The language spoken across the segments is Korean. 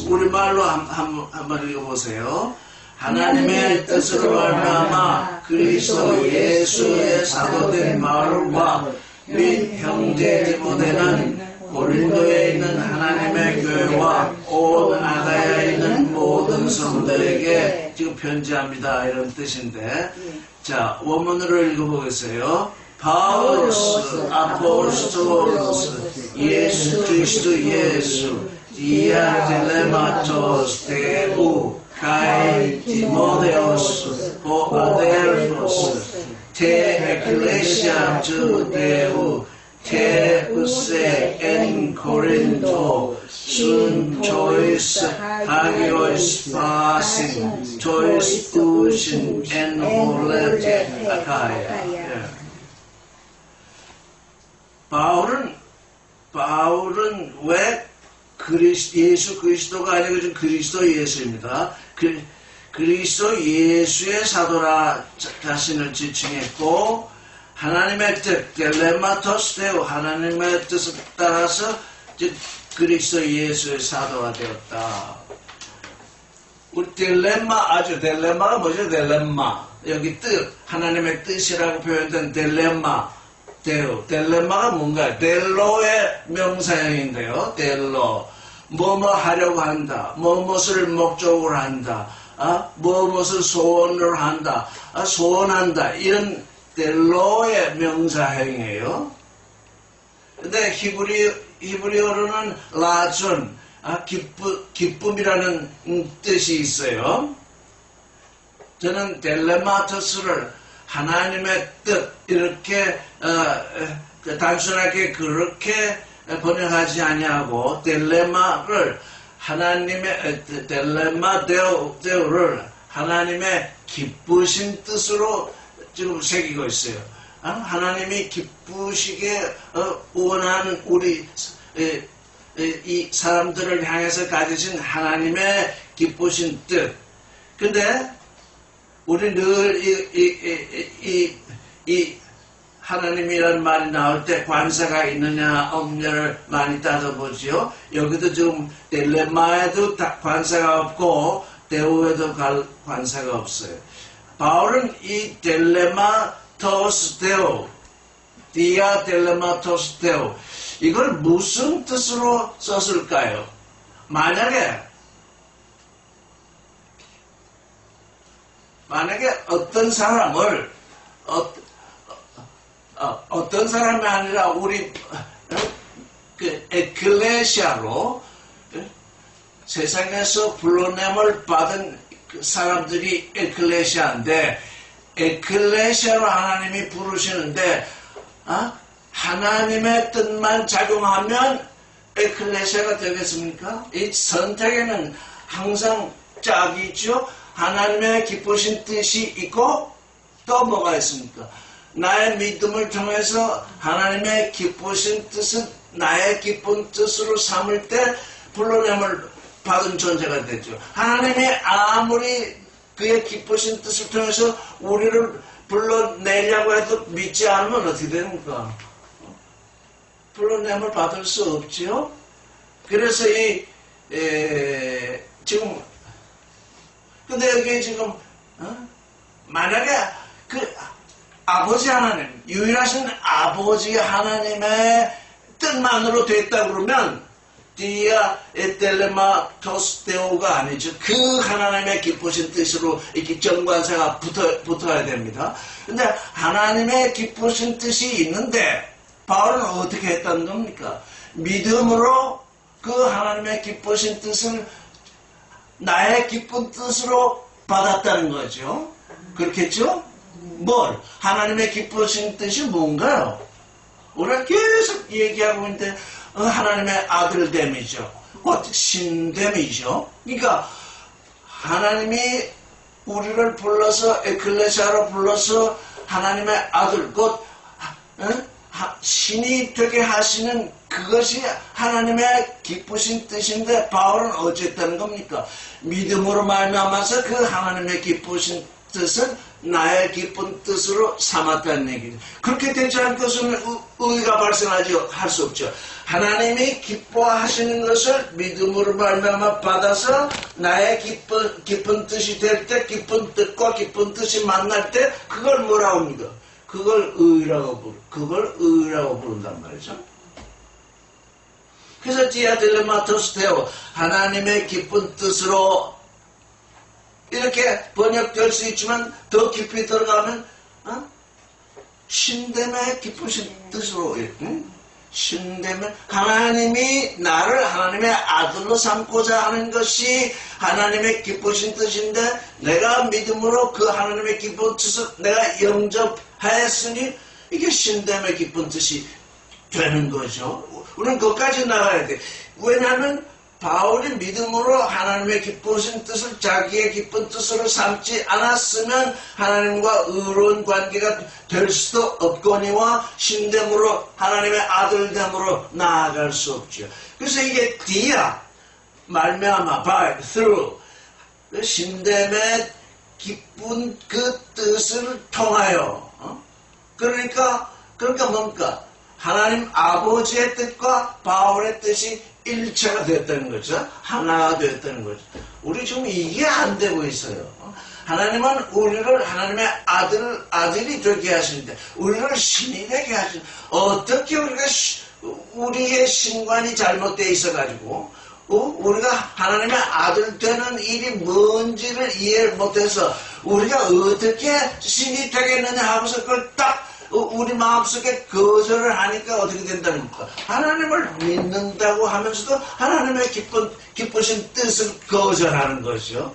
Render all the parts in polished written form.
우리말로 한번 읽어보세요. 하나님의 뜻으로 말미암아 그리스도 예수의 사도된 바울과 및 형제 디모데는 고린도에 있는 하나님의 교회와 온 아가야에 있는 모든 성도에게 지금 편지합니다. 이런 뜻인데, 자, 원문으로 읽어보겠어요. 파울로스 아포스톨로스 예수 그리스도 예수 디아 딜레마토스 데우 카이 디모데오스 호 아델포스 테 에클레시아 주 데우 테 우세 엔 코린토 순 조이스 하기오이스 파싱 조이스 우신 엔 홀레테 아카야. 바울은 왜 예수 그리스도가 아니고 지금 그리스도 예수입니다. 그리스도 예수의 사도라 자신을 지칭했고, 하나님의 뜻, 델레마토스 데오, 하나님의 뜻을 따라서 그리스도 예수의 사도가 되었다. 우리 딜레마가 뭐죠? 딜레마. 여기 뜻, 하나님의 뜻이라고 표현된 딜레마. 델레마가 뭔가요? 델로의 명사형인데요. 델로. 뭐뭐 하려고 한다. 무엇을 목적으로 한다. 무엇을 소원을 한다. 소원한다. 이런 델로의 명사형이에요. 근데 히브리어로는 라존, 기쁨이라는 뜻이 있어요. 저는 델레마토스를 하나님의 뜻 이렇게 단순하게 그렇게 번역하지 아니하고 델레마를 하나님의 델레마데오를 하나님의 기쁘신 뜻으로 지금 새기고 있어요. 하나님이 기쁘시게 원하는 우리 이 사람들을 향해서 가지신 하나님의 기쁘신 뜻. 근데 우리 늘 이 하나님이라는 말이 나올 때 관사가 있느냐 없느냐를 많이 따져보지요. 여기도 지금 델레마에도 관사가 없고 데오에도 관사가 없어요. 바울은 이 델레마토스 데오, 디아 델레마토스 데오, 이걸 무슨 뜻으로 썼을까요? 만약에 어떤 사람을 어떤 사람이 아니라 우리 그 에클레시아로 세상에서 불러냄을 받은 사람들이 에클레시아인데, 에클레시아로 하나님이 부르시는데 하나님의 뜻만 작용하면 에클레시아가 되겠습니까? 이 선택에는 항상 짝이 있죠. 하나님의 기쁘신 뜻이 있고 또 뭐가 있습니까? 나의 믿음을 통해서 하나님의 기쁘신 뜻은 나의 기쁜 뜻으로 삼을 때 불러냄을 받은 존재가 되죠. 하나님이 아무리 그의 기쁘신 뜻을 통해서 우리를 불러내려고 해도 믿지 않으면 어떻게 됩니까? 불러냄을 받을 수 없지요. 그래서 지금 근데 여기 지금 만약에 그 아버지 하나님, 유일하신 아버지 하나님의 뜻만으로 됐다 그러면 디아 에텔레마토스 데오가 아니죠. 그 하나님의 기쁘신 뜻으로 이렇게 정관사가 붙어야 됩니다. 근데 하나님의 기쁘신 뜻이 있는데 바울은 어떻게 했다는 겁니까? 믿음으로 그 하나님의 기쁘신 뜻을 나의 기쁜 뜻으로 받았다는 거죠. 그렇겠죠? 뭘? 하나님의 기쁘신 뜻이 뭔가요? 우리가 계속 얘기하고 있는데 하나님의 아들됨이죠. 곧 신됨이죠. 그러니까 하나님이 우리를 불러서 에클레시아로 불러서 하나님의 아들, 곧 신이 되게 하시는 그것이 하나님의 기쁘신 뜻인데 바울은 어쨌다는 겁니까? 믿음으로 말미암아서 그 하나님의 기쁘신 뜻은 나의 기쁜 뜻으로 삼았다는 얘기죠. 그렇게 되지 않고서는 의가 발생하지 할 수 없죠. 하나님이 기뻐하시는 것을 믿음으로 말미암아 받아서 나의 기쁜 뜻이 될 때, 기쁜 뜻과 기쁜 뜻이 만날 때 그걸 뭐라고 합니까? 그걸 의라고 부른단 말이죠. 그래서 디아딜레마토스 데오, 하나님의 기쁜 뜻으로 이렇게 번역될 수 있지만 더 깊이 들어가면 신됨의 기쁘신 뜻으로 신됨의 하나님이 나를 하나님의 아들로 삼고자 하는 것이 하나님의 기쁘신 뜻인데 내가 믿음으로 그 하나님의 기쁜 뜻을 내가 영접하였으니 이게 신됨의 기쁜 뜻이 되는 거죠. 우리는 거기까지 나가야 돼. 왜냐하면 바울이 믿음으로 하나님의 기쁘신 뜻을 자기의 기쁜 뜻으로 삼지 않았으면 하나님과 의로운 관계가 될 수도 없거니와 신됨으로 하나님의 아들됨으로 나아갈 수 없죠. 그래서 이게 디아 말미암아 by through 신됨의 기쁜 그 뜻을 통하여 그러니까 뭡니까? 하나님 아버지의 뜻과 바울의 뜻이 일체가 됐다는 거죠. 하나가 됐다는 거죠. 우리 지금 이게 안 되고 있어요. 하나님은 우리를 하나님의 아들이 되게 하시는데, 우리를 신이 되게 하시는데, 어떻게 우리의 신관이 잘못되어 있어가지고, 우리가 하나님의 아들 되는 일이 뭔지를 이해를 못해서, 우리가 어떻게 신이 되겠느냐 하고서 그걸 딱 우리 마음속에 거절을 하니까 어떻게 된다는 겁니까? 하나님을 믿는다고 하면서도 하나님의 기쁘신 뜻을 거절하는 것이요.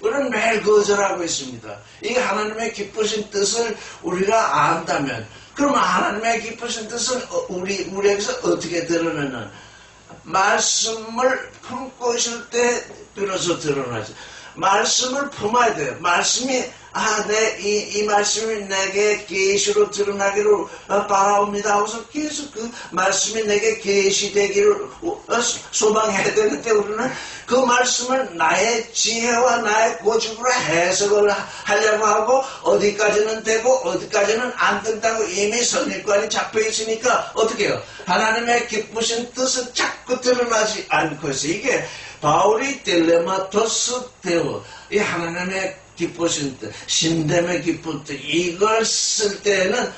우리는 매일 거절하고 있습니다. 이 하나님의 기쁘신 뜻을 우리가 안다면, 그러면 하나님의 기쁘신 뜻을 우리에게서 어떻게 드러내는? 말씀을 품고 있을 때 비로소 드러나죠. 말씀을 품어야 돼요. 말씀이 이 말씀이 내게 계시로 드러나기를 바라옵니다 하고서 계속 그 말씀이 내게 계시되기를 소망해야 되는데 우리는 그 말씀을 나의 지혜와 나의 고집으로 해석을 하려고 하고 어디까지는 되고 어디까지는 안 된다고 이미 선입관이 잡혀 있으니까 어떻게 해요? 하나님의 기쁘신 뜻은 자꾸 드러나지 않고 있어요. 이게 바울이 딜레마토스 데오, 이 하나님의 기쁘신 뜻, 신됨의 기쁜 뜻, 이걸 쓸 때는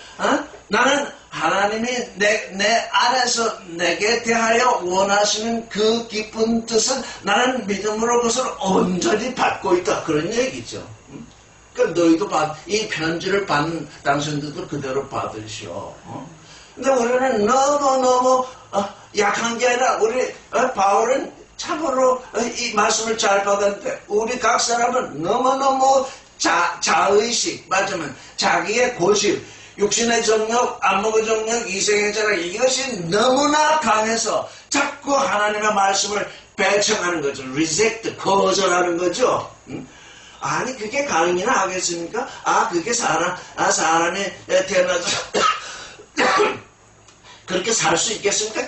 나는 하나님이 내 안에서 내게 대하여 원하시는 그 기쁜 뜻은 나는 믿음으로 그것을 온전히 받고 있다. 그런 얘기죠. 그러니까 너희도 이 편지를 받는 당신들도 그대로 받으시오. 근데 우리는 너무 약한 게 아니라 우리 바울은 참으로 이 말씀을 잘 받았는데 우리 각 사람은 너무너무 자의식, 맞으면 자기의 고집, 육신의 정력, 안목의 정력, 이생의 자랑, 이것이 너무나 강해서 자꾸 하나님의 말씀을 배척하는 거죠. reject, 거절하는 거죠. 아니 그게 가능이나 하겠습니까? 그게 사람이 태어나서 그렇게 살 수 있겠습니까?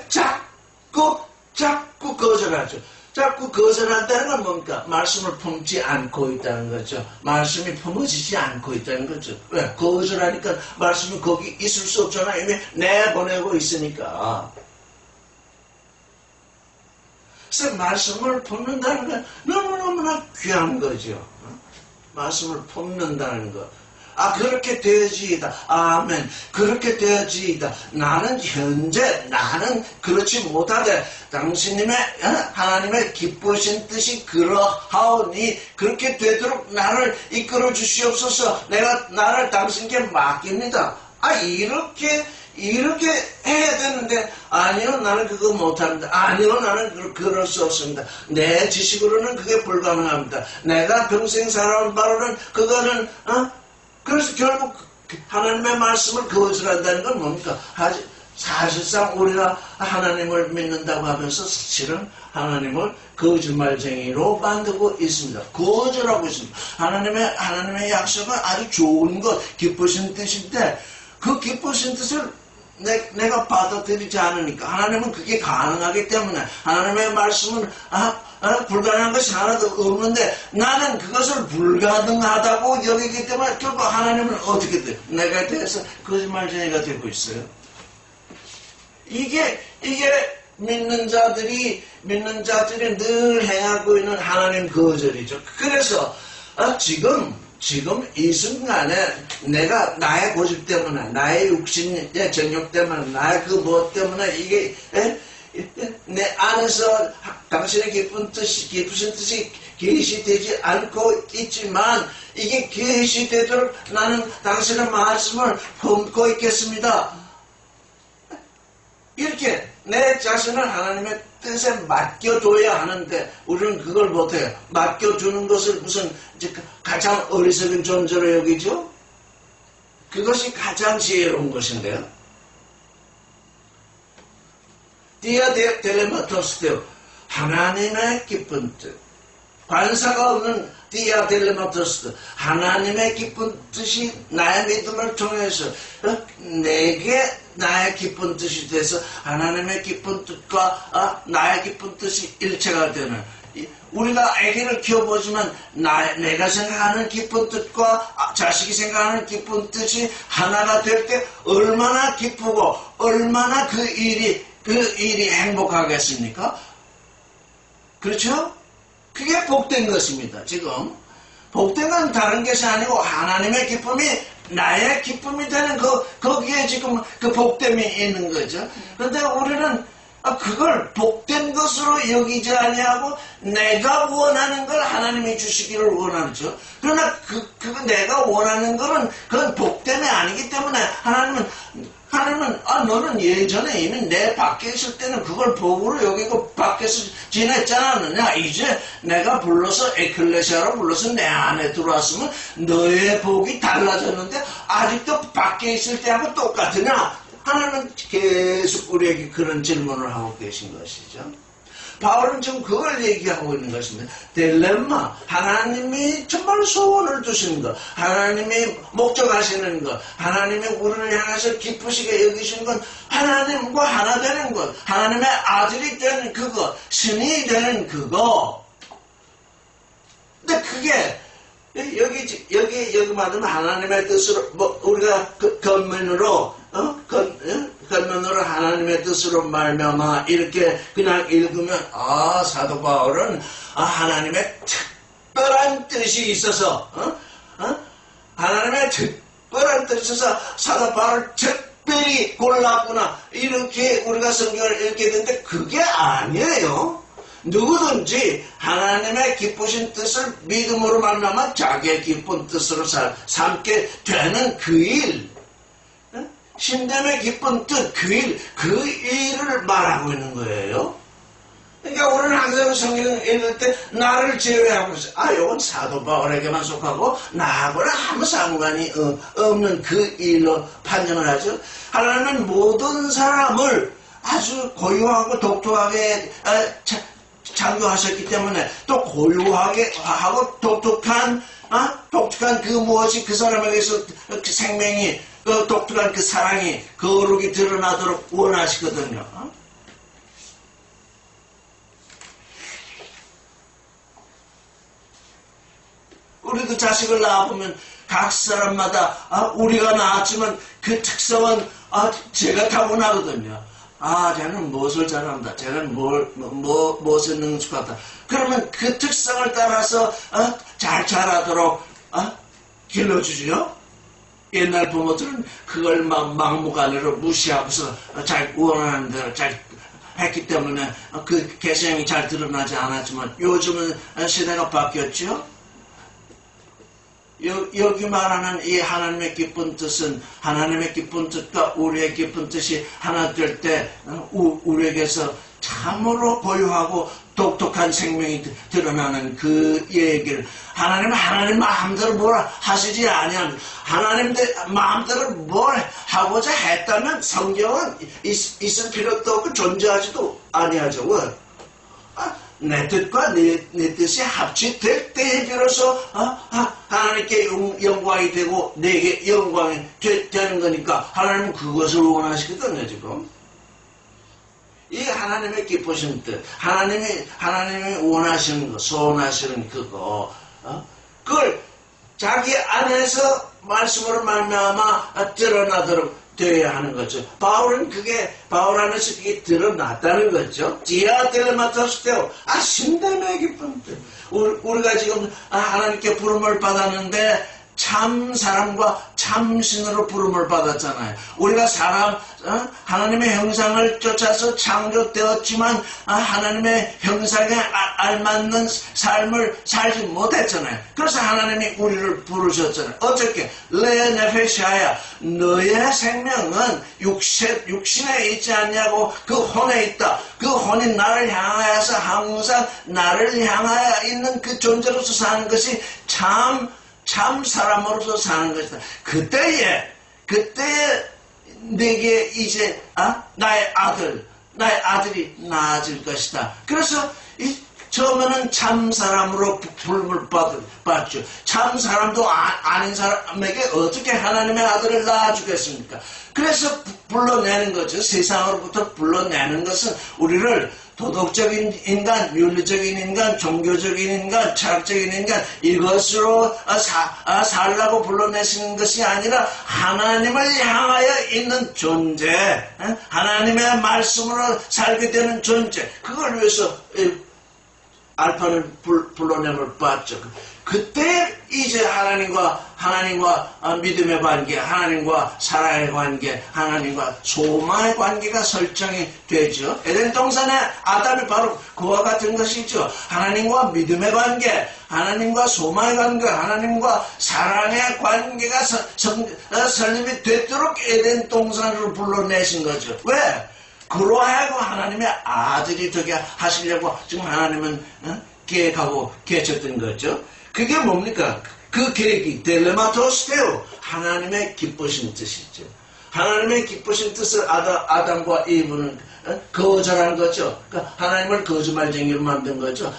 자꾸 거절하죠. 자꾸 거절한다는 건 뭡니까? 말씀을 품지 않고 있다는 거죠. 말씀이 품어지지 않고 있다는 거죠. 왜? 거절하니까 말씀이 거기 있을 수 없잖아. 이미 내보내고 있으니까. 그래서 말씀을 품는다는 건 너무너무나 귀한 거죠. 말씀을 품는다는 것. 그렇게 되어지이다. 아멘. 그렇게 되어지이다. 나는 그렇지 못하되 당신님의 하나님의 기쁘신 뜻이 그러하오니 그렇게 되도록 나를 이끌어 주시옵소서. 내가 나를 당신께 맡깁니다. 이렇게 해야 되는데 아니요 나는 그거 못합니다. 아니요 나는 그럴 수 없습니다. 내 지식으로는 그게 불가능합니다. 내가 평생 살아온 바로는 그거는 그래서 결국 하나님의 말씀을 거절한다는 건 뭡니까? 사실상 우리가 하나님을 믿는다고 하면서 실은 하나님을 거짓말쟁이로 만들고 있습니다. 거절하고 있습니다. 하나님의 약속은 아주 좋은 것, 기쁘신 뜻인데 그 기쁘신 뜻을 내가 받아들이지 않으니까 하나님은 그게 가능하기 때문에 하나님의 말씀은 불가능한 것이 하나도 없는데 나는 그것을 불가능하다고 여기기 때문에 결국 하나님은 어떻게 돼요? 내가 대해서 거짓말쟁이가 되고 있어요. 이게 믿는 자들이 늘 행하고 있는 하나님 거절이죠. 그래서 지금 이 순간에 내가 나의 고집 때문에, 나의 육신의 정욕 때문에, 나의 그 무엇 때문에 이게 내 안에서 당신의 기쁘신 뜻이 계시되지 않고 있지만 이게 계시되도록 나는 당신의 말씀을 품고 있겠습니다. 이렇게 내 자신을 하나님의 뜻에 맡겨줘야 하는데 우리는 그걸 못해요. 맡겨주는 것을 무슨 가장 어리석은 존재로 여기죠? 그것이 가장 지혜로운 것인데요. 디아 델레마토스테오, 하나님의 기쁜 뜻. 관사가 없는 디아 델레마토스, 하나님의 기쁜 뜻이 나의 믿음을 통해서 내게 나의 기쁜 뜻이 돼서 하나님의 기쁜 뜻과 나의 기쁜 뜻이 일체가 되는, 우리가 아기를 키워보지만 내가 생각하는 기쁜 뜻과 자식이 생각하는 기쁜 뜻이 하나가 될 때 얼마나 기쁘고 얼마나 그 일이 행복하겠습니까? 그렇죠? 그게 복된 것입니다. 지금 복된 건 다른 것이 아니고 하나님의 기쁨이 나의 기쁨이 되는 거기에 지금 그 복됨이 있는 거죠. 그런데 우리는 그걸 복된 것으로 여기지 아니하고 내가 원하는 걸 하나님이 주시기를 원하죠. 그러나 그거 내가 원하는 거는 그건 복됨이 아니기 때문에 하나님은 너는 예전에 이미 내 밖에 있을 때는 그걸 복으로 여기고 밖에서 지냈잖아. 이제 내가 불러서 에클레시아로 불러서 내 안에 들어왔으면 너의 복이 달라졌는데 아직도 밖에 있을 때하고 똑같으냐? 하나님은 계속 우리에게 그런 질문을 하고 계신 것이죠. 바울은 지금 그걸 얘기하고 있는 것입니다. 딜레마, 하나님이 정말 소원을 두시는 것, 하나님이 목적하시는 것, 하나님이 우리를 향해서 기쁘시게 여기시는 건 하나님과 하나 되는 것, 하나님의 아들이 되는 그것, 신이 되는 그거. 근데 그게 여기 말하면 하나님의 뜻으로, 우리가 겉면으로 하나님의 뜻으로 말미암아 이렇게 그냥 읽으면 사도 바울은 하나님의 특별한 뜻이 있어서 하나님의 특별한 뜻이 있어서 사도 바울을 특별히 골랐구나 이렇게 우리가 성경을 읽게 되는데 그게 아니에요. 누구든지 하나님의 기쁘신 뜻을 믿음으로 만나면 자기의 기쁜 뜻으로 삼게 되는 그 일, 신됨의 기쁜 뜻, 그 일을 말하고 있는 거예요. 그러니까 우리는 항상 성경 읽을 때 나를 제외하고 있어요. 이건 사도 바울에게만 속하고 나하고는 아무 상관이 없는 그 일로 판정을 하죠. 하나님은 모든 사람을 아주 고유하고 독특하게 창조하셨기 때문에 또 고유하게 하고 독특한 그 무엇이 그 사람에게서 그 생명이 그 독특한 그 사랑이 거룩이 드러나도록 원하시거든요. 우리도 자식을 낳아보면 각 사람마다 우리가 낳았지만 그 특성은 제가 타고나거든요. 쟤는 무엇을 잘한다. 쟤는 무엇에 능숙하다. 그러면 그 특성을 따라서 잘 자라도록 길러주죠. 옛날 부모들은 그걸 막무가내로 무시하고서 잘 원하는 대로 잘 했기 때문에 그 개성이 잘 드러나지 않았지만 요즘은 시대가 바뀌었죠. 여기 말하는 이 하나님의 기쁜 뜻은 하나님의 기쁜 뜻과 우리의 기쁜 뜻이 하나 될 때 우리에게서 참으로 고유하고 독특한 생명이 드러나는 그 얘기를 하나님 마음대로 뭘 하시지 아니하면 하나님 마음대로 뭘 하고자 했다면 성경은 있을 필요도 없고 존재하지도 아니하죠. 내 뜻과 내 뜻이 합치될 때에 비로소 하나님께 영광이 되고 내게 영광이 되는 거니까 하나님은 그것을 원하시거든요. 지금 이 하나님의 기쁘신 뜻, 하나님이 원하시는 거, 소원하시는 그거, 그걸 자기 안에서 말씀으로 말미암아 되어야 하는 거죠. 바울 안에서 그게 드러났다는 거죠. 디아 텔레마토스 테오, 신대의 기쁨. 우리가 지금 하나님께 부름을 받았는데 참 사람과 참 신으로 부름을 받았잖아요. 우리가 하나님의 형상을 쫓아서 창조되었지만 하나님의 형상에 알맞는 삶을 살지 못했잖아요. 그래서 하나님이 우리를 부르셨잖아요. 어떻게? 레 네페샤야, 너의 생명은 육신에 있지 않냐고, 그 혼에 있다. 그 혼이 나를 향하여서 항상 나를 향하여 있는 그 존재로서 사는 것이 참 사람으로서 사는 것이다. 그때에 내게 이제 나의 아들이 나아질 것이다. 그래서 처음에는 참 사람으로 부름을 받죠. 참 사람도 아닌 사람에게 어떻게 하나님의 아들을 낳아주겠습니까? 그래서 불러내는 거죠. 세상으로부터 불러내는 것은 우리를 도덕적인 인간, 윤리적인 인간, 종교적인 인간, 철학적인 인간, 이것으로 살라고 불러내시는 것이 아니라 하나님을 향하여 있는 존재, 하나님의 말씀으로 살게 되는 존재, 그걸 위해서 알파는 불러냄을 받죠. 그때 이제 하나님과 믿음의 관계, 하나님과 사랑의 관계, 하나님과 소망의 관계가 설정이 되죠. 에덴 동산에 아담이 바로 그와 같은 것이죠. 하나님과 믿음의 관계, 하나님과 소망의 관계, 하나님과 사랑의 관계가 설립이 되도록 에덴 동산으로 불러내신 거죠. 왜? 그러하고 하나님의 아들이 되게 하시려고 지금 하나님은 계획하고 계셨던 거죠. 그게 뭡니까? 그 계획이 텔레마토스테오, 하나님의 기쁘신 뜻이죠. 하나님의 기쁘신 뜻을 아담과 이브는 거절한 거죠. 그러니까 하나님을 거짓말쟁이로 만든 거죠.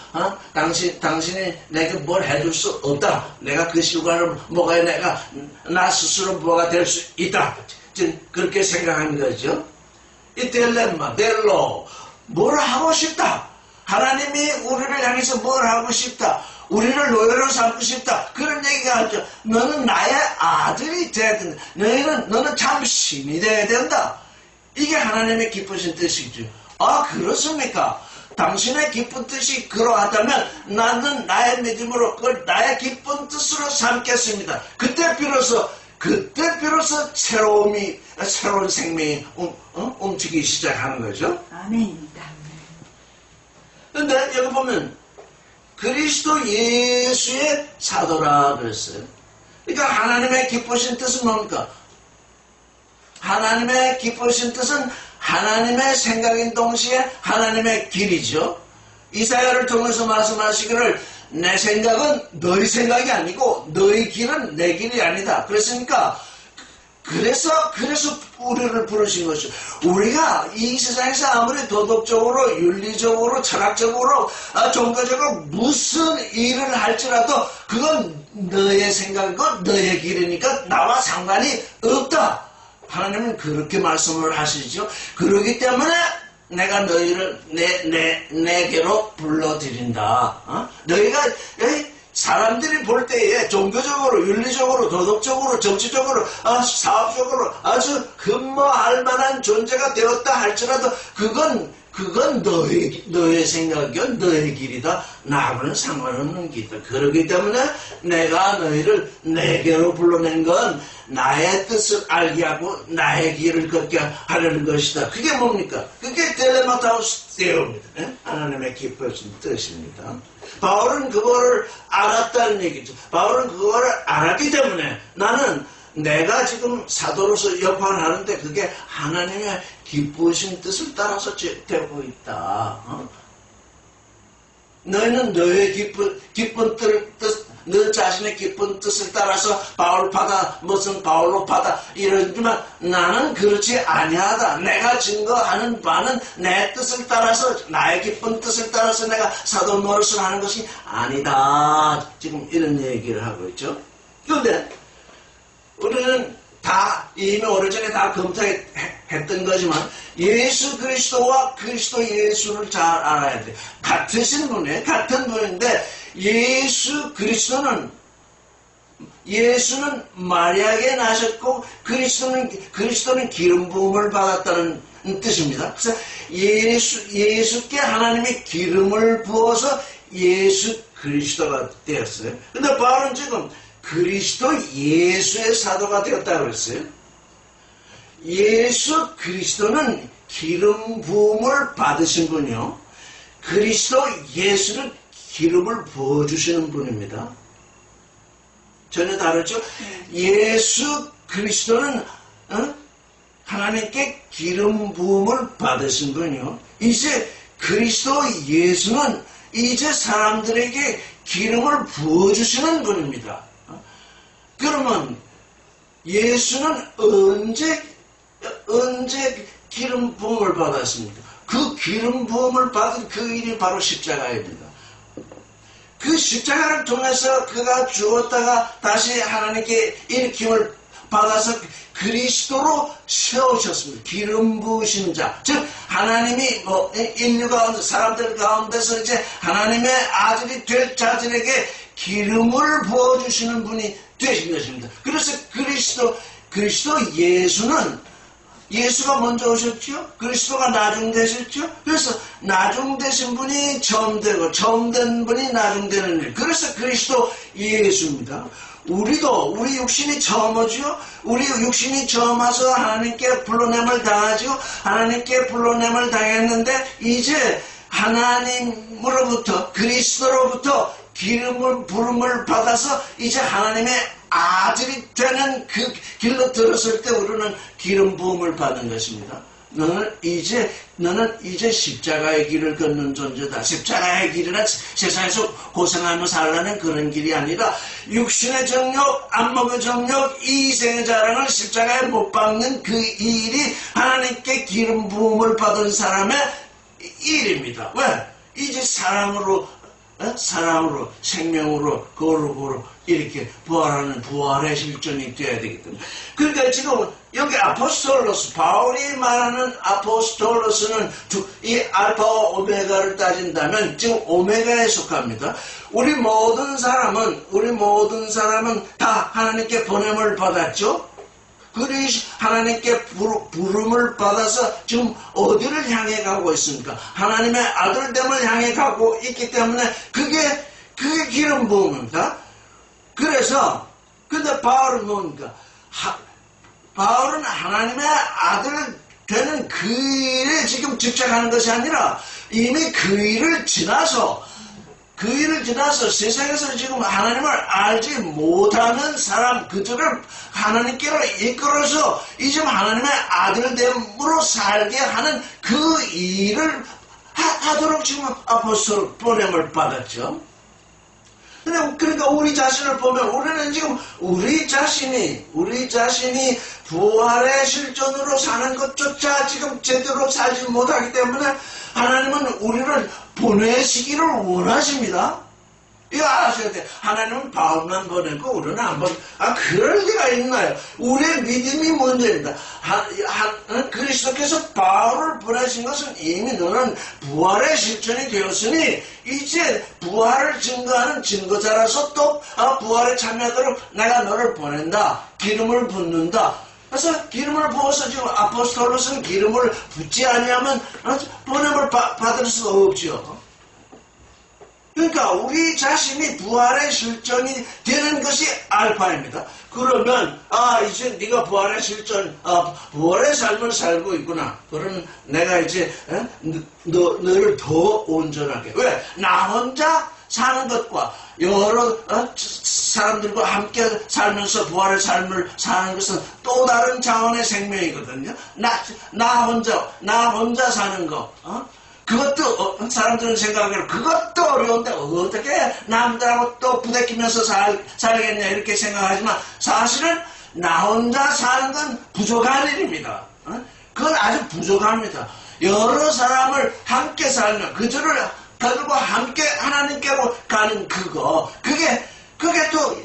당신이 내게 뭘 해줄 수 없다. 내가 그 실과를 먹어야 내가 나 스스로 뭐가 될 수 있다. 지금 그렇게 생각한 거죠. 이 델레마, 델로, 뭘 하고 싶다. 하나님이 우리를 향해서 뭘 하고 싶다. 우리를 노예로 삼고 싶다. 그런 얘기가 하죠. 너는 나의 아들이 돼야 된다. 너는 참 신이 돼야 된다. 이게 하나님의 기쁘신 뜻이죠. 그렇습니까? 당신의 기쁜 뜻이 그러하다면 나는 나의 믿음으로 그걸 나의 기쁜 뜻으로 삼겠습니다. 그때 비로소 새로운 생명이 움직이기 시작하는 거죠. 아멘입니다. 그런데 여기 보면 그리스도 예수의 사도라 그랬어요. 그러니까 하나님의 기쁘신 뜻은 뭡니까? 하나님의 기쁘신 뜻은 하나님의 생각인 동시에 하나님의 길이죠. 이사야를 통해서 말씀하시기를 내 생각은 너희 생각이 아니고 너희 길은 내 길이 아니다. 그랬으니까 그래서 우리를 부르신 것이죠. 우리가 이 세상에서 아무리 도덕적으로, 윤리적으로, 철학적으로, 종교적으로 무슨 일을 할지라도 그건 너의 생각이고 너의 길이니까 나와 상관이 없다. 하나님은 그렇게 말씀을 하시죠. 그렇기 때문에 내가 너희를 내게로 불러들인다. 너희가 사람들이 볼 때에 종교적으로, 윤리적으로, 도덕적으로, 정치적으로, 사업적으로 아주 근무할 만한 존재가 되었다 할지라도 그건 너의 생각이요, 너의 길이다. 나하고는 상관없는 길이다. 그렇기 때문에 내가 너희를 내게로 불러낸 건 나의 뜻을 알게 하고 나의 길을 걷게 하려는 것이다. 그게 뭡니까? 그게 텔레마타우스테오입니다. 하나님의 기쁘신 뜻입니다. 바울은 그거를 알았다는 얘기죠. 바울은 그거를 알았기 때문에 나는 내가 지금 사도로서 역할을 하는데 그게 하나님의 기쁘신 뜻을 따라서 되고 있다. 너희는 너의 기쁜 뜻, 너 자신의 기쁜 뜻을 따라서 바울파다, 무슨 바울로파다 이러지만 나는 그렇지 아니하다. 내가 증거하는 바는 내 뜻을 따라서, 나의 기쁜 뜻을 따라서 내가 사도 노릇을 하는 것이 아니다. 지금 이런 얘기를 하고 있죠. 그런데 우리는 다 이미 오래전에 다 검토했던 거지만 예수 그리스도와 그리스도 예수를 잘 알아야 돼. 같은 분인데 예수 그리스도는 예수는 마리아에게 나셨고 그리스도는 기름 부음을 받았다는 뜻입니다. 그래서 예수께 하나님이 기름을 부어서 예수 그리스도가 되었어요. 근데 바울은 지금 그리스도 예수의 사도가 되었다고 했어요. 예수 그리스도는 기름 부음을 받으신 분이요. 그리스도 예수는 기름을 부어주시는 분입니다. 전혀 다르죠? 예수 그리스도는 하나님께 기름 부음을 받으신 분이요. 이제 그리스도 예수는 이제 사람들에게 기름을 부어주시는 분입니다. 그러면 예수는 언제 기름 부음을 받았습니까? 그 기름 부음을 받은 그 일이 바로 십자가입니다. 그 십자가를 통해서 그가 죽었다가 다시 하나님께 일으킴을 받아서 그리스도로 세우셨습니다. 기름 부으신 자. 즉, 하나님이 인류 가운데, 사람들 가운데서 이제 하나님의 아들이 될 자들에게 기름을 부어주시는 분이 되신 것입니다. 그래서 그리스도 예수는 예수가 먼저 오셨죠? 그리스도가 나중되셨죠? 그래서 나중되신 분이 처음 되고 처음 된 분이 나중되는 일. 그래서 그리스도 예수입니다. 우리 육신이 처음 오죠? 우리 육신이 처음 와서 하나님께 불러냄을 당하죠? 하나님께 불러냄을 당했는데 이제 하나님으로부터 그리스도로부터 기름을 부름을 받아서 이제 하나님의 아들이 되는 그 길로 들었을 때 우리는 기름 부음을 받는 것입니다. 너는 이제 십자가의 길을 걷는 존재다. 십자가의 길이란 세상에서 고생하며 살라는 그런 길이 아니라 육신의 정욕, 안목의 정욕, 이생의 자랑을 십자가에 못 박는 그 일이 하나님께 기름 부음을 받은 사람의 일입니다. 왜? 이제 사랑으로 생명으로 거룩으로 이렇게 부활하는 부활의 실존이 되어야 되기 때문에. 그러니까 지금 여기 아포스톨로스, 바울이 말하는 아포스톨로스는 이 알파와 오메가를 따진다면 지금 오메가에 속합니다. 우리 모든 사람은 다 하나님께 보냄을 받았죠. 하나님께 부름을 받아서 지금 어디를 향해 가고 있습니까? 하나님의 아들됨을 향해 가고 있기 때문에 그게 기름 부음입니다. 그래서 근데 바울은 뭡니까? 바울은 하나님의 아들 되는 그 일에 지금 집착하는 것이 아니라 이미 그 일을 지나서 세상에서 지금 하나님을 알지 못하는 사람, 그들을 하나님께로 이끌어서 이제 하나님의 아들됨으로 살게 하는 그 일을 하도록 지금 아포스톨 보냄을 받았죠. 그러니까 우리 자신을 보면 우리는 지금 우리 자신이 부활의 실존으로 사는 것조차 지금 제대로 살지 못하기 때문에 하나님은 우리를 보내시기를 원하십니다. 이거 아셔야 돼. 하나님은 바울만 보내고 우리는 안 보내. 그럴 리가 있나요? 우리의 믿음이 문제입니다. 그리스도께서 바울을 보내신 것은 이미 너는 부활의 실천이 되었으니 이제 부활을 증거하는 증거자라서 또 부활에 참여하도록 내가 너를 보낸다. 기름을 붓는다. 그래서 기름을 부어서 지금 아포스톨로스는 기름을 붓지 아니하면 보냄을 받을 수가 없죠. 그러니까 우리 자신이 부활의 실존이 되는 것이 알파입니다. 그러면 이제 네가 부활의 실존, 부활의 삶을 살고 있구나. 그러면 내가 이제 너를 더 온전하게. 왜? 나 혼자 사는 것과 여러 사람들과 함께 살면서 부활의 삶을 사는 것은 또 다른 차원의 생명이거든요. 나 혼자 사는 거. 그것도 사람들은 생각하기로 그것도 어려운데 어떻게 남들하고 또 부대끼면서 살겠냐 이렇게 생각하지만 사실은 나 혼자 사는 건 부족한 일입니다. 그건 아주 부족합니다. 여러 사람을 함께 살면 그들과 함께 하나님께로 가는 그게 또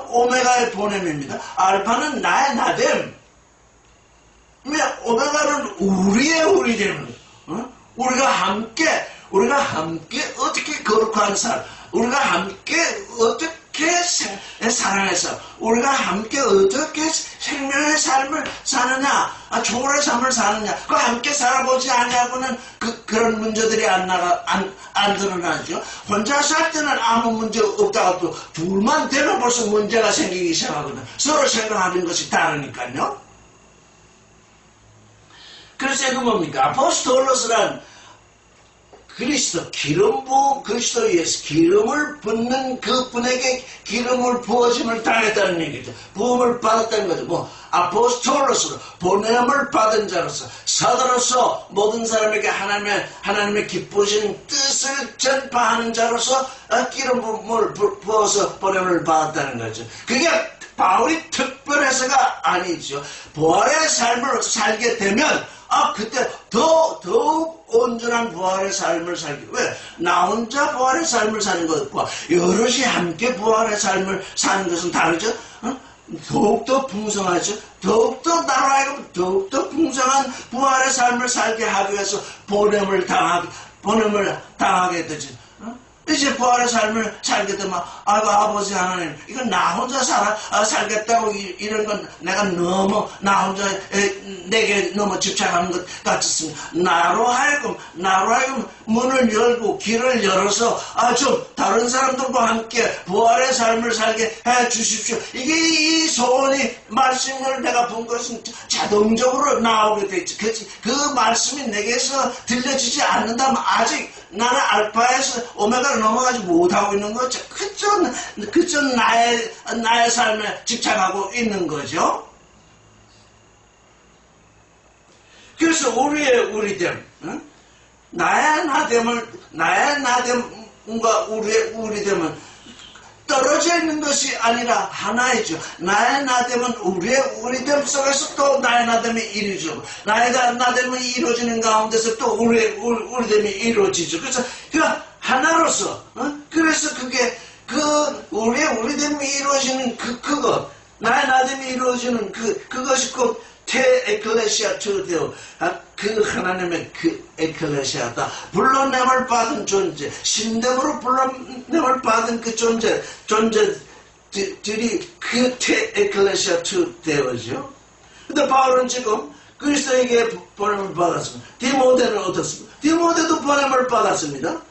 오메가의 보냄입니다. 알파는 나의 나됨. 오메가는 우리의 됨. 우리가 함께 어떻게 거룩한 삶, 우리가 함께 사랑해서 우리가 함께 어떻게 생명의 삶을 사느냐, 초월의 삶을 사느냐, 그 함께 살아보지 않냐고는 그런 문제들이 안 드러나죠. 혼자 살 때는 아무 문제 없다가 또 둘만 되면 벌써 문제가 생기기 시작하거든. 서로 생각하는 것이 다르니까요. 그래서 이거 뭡니까? 아포스톨로스란 그리스도, 그리스도 예수, 기름을 붓는 그 분에게 기름을 부어짐을 당했다는 얘기죠. 부음을 받았다는 거죠. 아포스톨로스로 보냄을 받은 자로서, 사도로서 모든 사람에게 하나님의 기쁘신 뜻을 전파하는 자로서 기름을 부어서 보냄을 받았다는 거죠. 그게 바울이 특별해서가 아니죠. 부활의 삶을 살게 되면 그때 더욱 온전한 부활의 삶을 살기. 왜? 나 혼자 부활의 삶을 사는 것과 여럿이 함께 부활의 삶을 사는 것은 다르죠? 더욱더 풍성하죠? 더욱더 나로 하여금 더욱더 풍성한 부활의 삶을 살게 하기 위해서 보냄을 당하게 되죠. 이제 부활의 삶을 살게 되면 아버지 하나님, 이건 나 혼자 살겠다고 이런 건 내가 너무 나 혼자 내게 너무 집착하는 것 같습니다. 나로 하여금 문을 열고 길을 열어서 좀 다른 사람들과 함께 부활의 삶을 살게 해 주십시오. 이게 이 소원이 말씀을 내가 본 것은 자동적으로 나오게 돼 있지. 그 말씀이 내게서 들려지지 않는다면 아직 나는 알파에서 오메가를 넘어가지 못하고 있는 거죠. 그저 나의 삶에 집착하고 있는 거죠. 그래서 우리의 우리됨, 나의 나됨과 우리의 우리됨은 떨어져 있는 것이 아니라 하나이죠. 나의 나됨은 우리의 우리됨 속에서 또 나의 나됨이 이루어지고, 나의 나됨이 이루어지는 가운데서 또 우리의 우리됨이 이루어지죠. 그래서 그 하나로서, 그래서 그게 우리의 우리됨이 이루어지는 그것, 나의 나됨이 이루어지는 그것이 곧 에클레시아 투데오, 그 하나님의 그 에클레시아다. 불러냄을 받은 존재, 신됨으로 불러냄을 받은 그 존재들이 그 에클레시아 투데오죠. 근데 바울은 지금 그리스도에게 보냄을 받았습니다. 디모데는 어떻습니까? 디모데도 보냄을 받았습니다.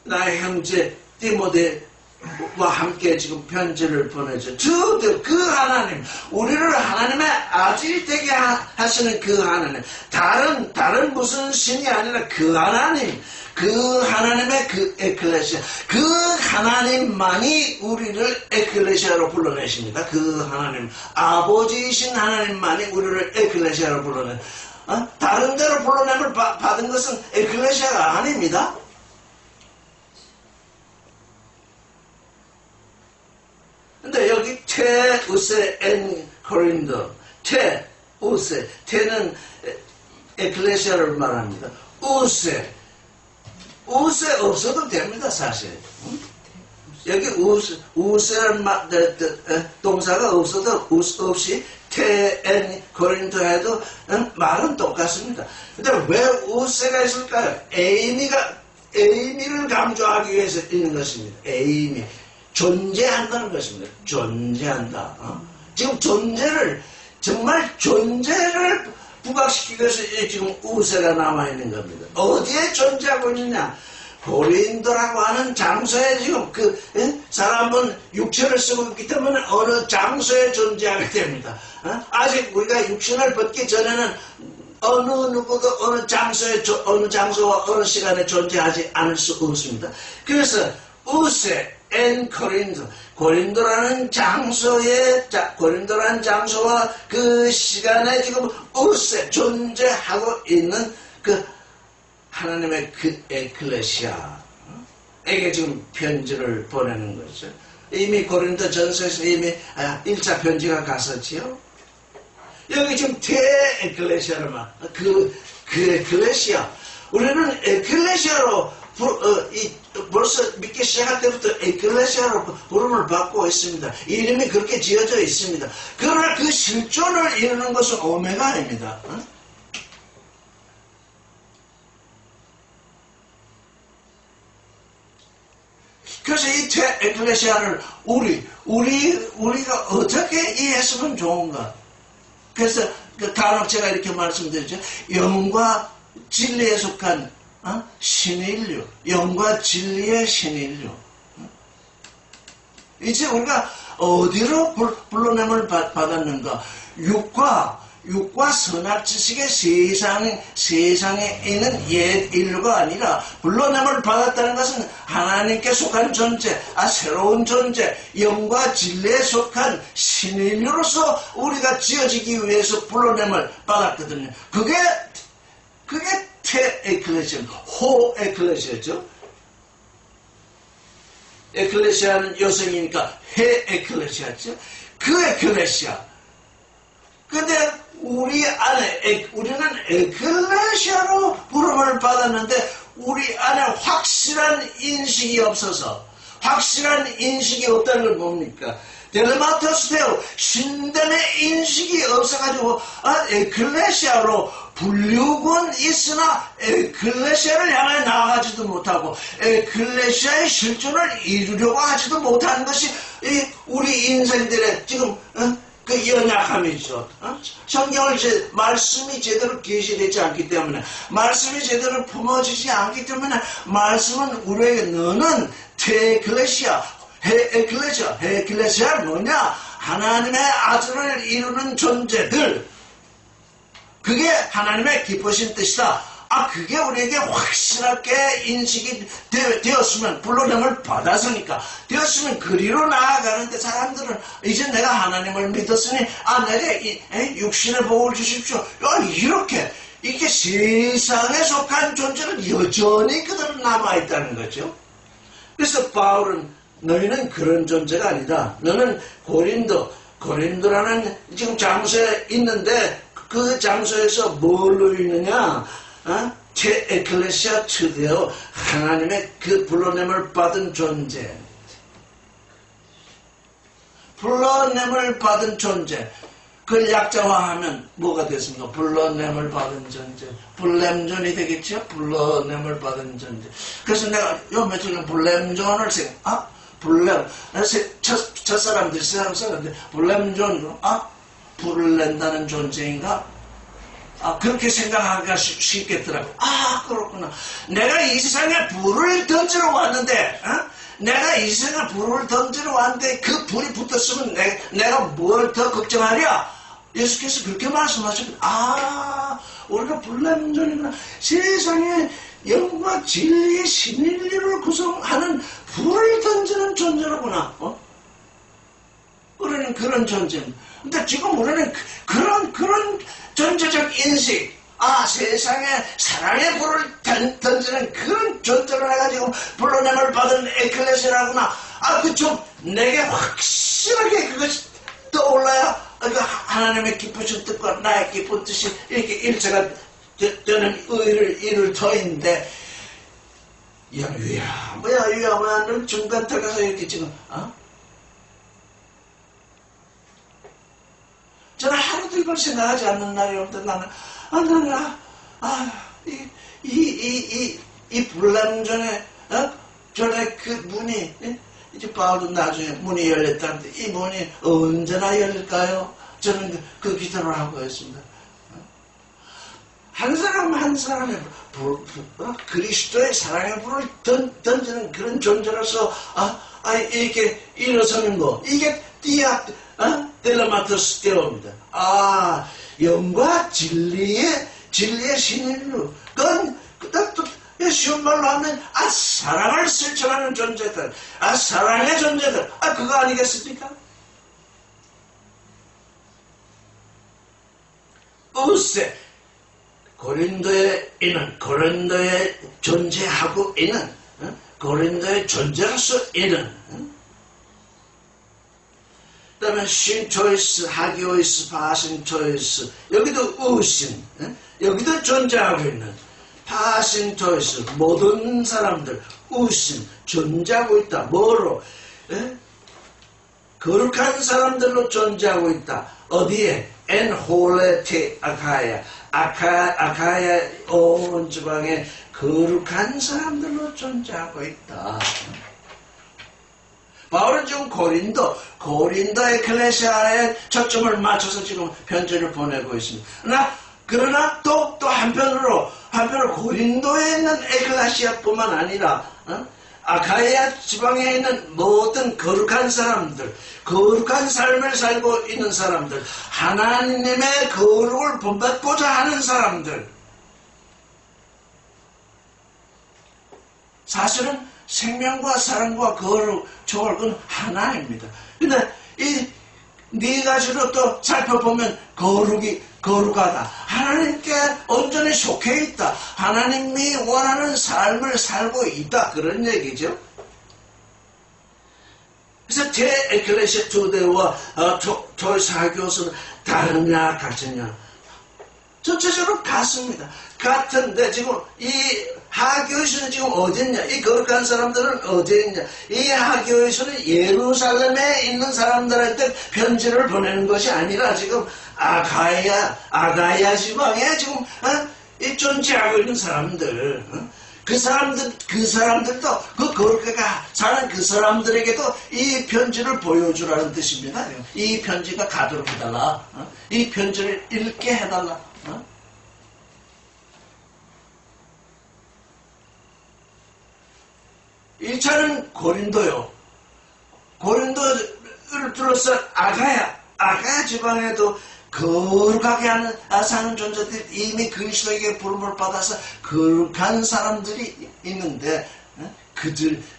나의 형제 디모데와 함께 지금 편지를 보내죠. 그 하나님, 우리를 하나님의 아들이 되게 하시는 그 하나님, 다른 무슨 신이 아니라 그 하나님, 그 하나님의 그 에클레시아, 그 하나님만이 우리를 에클레시아로 불러내십니다. 그 하나님, 아버지이신 하나님만이 우리를 에클레시아로 불러내. 다른 데로 불러냄을 받은 것은 에클레시아가 아닙니다. 근데 여기 테우세 엔 코린도, 테우세, 테는 에클레시아를 말합니다. 우세 없어도 됩니다, 사실. 여기 우세라는 동사가 없어도 없이 테엔 코린도 해도 말은 똑같습니다. 근데 왜 우세가 있을까요? 에이미를 강조하기 위해서 있는 것입니다. 에이미. 존재한다는 것입니다. 존재한다. 지금 정말 존재를 부각시키기 위해서 지금 우세가 남아있는 겁니다. 어디에 존재하고 있느냐? 고린도라고 하는 장소에 지금 사람은 육체를 쓰고 있기 때문에 어느 장소에 존재하게 됩니다. 아직 우리가 육신을 벗기 전에는 어느 누구도 어느 장소와 어느 시간에 존재하지 않을 수 없습니다. 그래서 우세 엔 고린도라는 고린도라는 장소와 그 시간에 지금 우세 존재하고 있는 그 하나님의 그 에클레시아에게 지금 편지를 보내는 거죠. 이미 고린도 전서에서 이미 1차 편지가 갔었지요. 여기 지금 에클레시아를 그 에클레시아, 우리는 에클레시아로 벌써 믿기 시작할 때부터 에클레시아로 부름을 받고 있습니다. 이름이 그렇게 지어져 있습니다. 그러나 그 실존을 이루는 것은 오메가입니다. 그래서 이 에클레시아를 우리가 어떻게 이해했으면 좋은가? 그래서 간혹 제가 이렇게 말씀드리죠. 영과 진리에 속한 신인류, 영과 진리의 신인류. 이제 우리가 어디로 불러냄을 받았는가? 육과 선악 지식의 세상에 있는 옛 인류가 아니라 불러냄을 받았다는 것은 하나님께 속한 존재, 새로운 존재, 영과 진리에 속한 신인류로서 우리가 지어지기 위해서 불러냄을 받았거든요. 그게 에클레시아, 호 에클레시아죠. 에클레시아는 여성이니까 해 에클레시아죠. 그 에클레시아. 근데 우리는 에클레시아로 부름을 받았는데 우리 안에 확실한 인식이 없어서, 확실한 인식이 없다는 걸 뭡니까? 델레마토스테오, 신됨의 인식이 없어가지고 에클레시아로 분류군 있으나 에클레시아를 향해 나아가지도 못하고 에클레시아의 실존을 이루려고 하지도 못하는 것이 우리 인생들의 지금 그 연약함이죠. 성경을 말씀이 제대로 계시되지 않기 때문에, 말씀이 제대로 품어지지 않기 때문에, 말씀은 우리에게 너는 에클레시아는 뭐냐? 하나님의 아들을 이루는 존재들. 그게 하나님의 기쁘신 뜻이다. 그게 우리에게 확실하게 인식이 되었으면, 불러냄을 받았으니까, 되었으면 그리로 나아가는데 사람들은 이제 내가 하나님을 믿었으니, 내게 육신의 복을 주십시오. 이게 세상에 속한 존재는 여전히 그들은 남아있다는 거죠. 그래서 바울은 너희는 그런 존재가 아니다. 너는 고린도라는 지금 장소에 있는데 그 장소에서 뭘로 있느냐? 제 에클레시아 트데오, 하나님의 그 불러냄을 받은 존재. 불러냄을 받은 존재. 그걸 약자화하면 뭐가 됐습니까? 불러냄을 받은 존재. 불렘존이 되겠죠? 불러냄을 받은 존재. 그래서 내가 요 며칠 전에 불렘존을 불렘. 첫사람들이 세상 사람들 불렘존으로 불을 낸다는 존재인가? 그렇게 생각하기가 쉽겠더라고. 그렇구나. 내가 이 세상에 불을 던지러 왔는데, 내가 이 세상에 불을 던지러 왔는데 그 불이 붙었으면 내가 뭘 더 걱정하랴? 예수께서 그렇게 말씀하셨거든. 우리가 불렘존이구나. 세상에 영과 진리의 신인류를 구성하는 불을 던지는 존재로구나. 우리는 그런 존재입니다. 근데 지금 우리는 그런 존재적 인식, 세상에 사랑의 불을 던지는 그런 존재를 해가지고 불러냄을 받은 에클레시아라구나. 좀 내게 확실하게 그것이 떠올라야 하나님의 기쁘신 뜻과 나의 기쁜 뜻이 이렇게 일체가 되는 의를 이룰 터인데, 늘 중간턱 가서 이렇게 지금, 저는 하루도 이걸 생각하지 않는 날이 없는데 이 불남전에, 전에 그 문이, 이제 바울도 나중에 문이 열렸다는데 이 문이 언제나 열릴까요? 저는 그 기도를 하고 있습니다. 한 사람 한 사람의 그리스도의 사랑의 불을 던지는 그런 존재로서 이렇게 일어서는 거, 이게 델라마토스테오입니다. 영과 진리의 신인류. 그건 쉬운 말로 하면 사랑을 실천하는 존재들, 사랑의 존재들, 그거 아니겠습니까? 우세 고린도에 존재하고 있는, 고린도의 존재로서 있는, 그 다음에 신초이스, 하기오이스, 바신초이스, 여기도 우신, 여기도 존재하고 있는 바신초이스, 모든 사람들, 우신, 존재하고 있다. 뭐로? 거룩한 사람들로 존재하고 있다. 어디에? 엔홀레티 아카야. 아카야 온 지방에 거룩한 사람들로 존재하고 있다. 바울은 지금 고린도 에클레시아에 초점을 맞춰서 지금 편지를 보내고 있습니다. 그러나 또 한편으로 고린도에 있는 에클레시아뿐만 아니라 아카이아 지방에 있는 모든 거룩한 사람들, 거룩한 삶을 살고 있는 사람들, 하나님의 거룩을 본받고자 하는 사람들, 사실은 생명과 사랑과 거룩, 그건 하나입니다. 근데 이 네 가지로 또 살펴보면 거룩하다. 하나님께 온전히 속해 있다. 하나님이 원하는 삶을 살고 있다. 그런 얘기죠. 그래서 제 에클레시아 투데이와 토이사교수는 다르냐 같으냐? 전체적으로 같습니다. 같은데 지금 이 하교에서는 지금 어디 있냐? 이 거룩한 사람들은 어디 있냐? 이 하교에서는 예루살렘에 있는 사람들한테 편지를 보내는 것이 아니라 지금 아가야 지방에 지금 이 존재하고 있는 사람들, 그 사람들도 그 거룩하게 사는 그 사람들에게도 이 편지를 보여주라는 뜻입니다. 이 편지가 가도록 해달라. 이 편지를 읽게 해달라. 1차는 고린도요. 고린도를 둘러싼 아가야 지방에도 거룩하게 사는 존재들이 이미 그리스도에게 부름을 받아서 거룩한 사람들이 있는데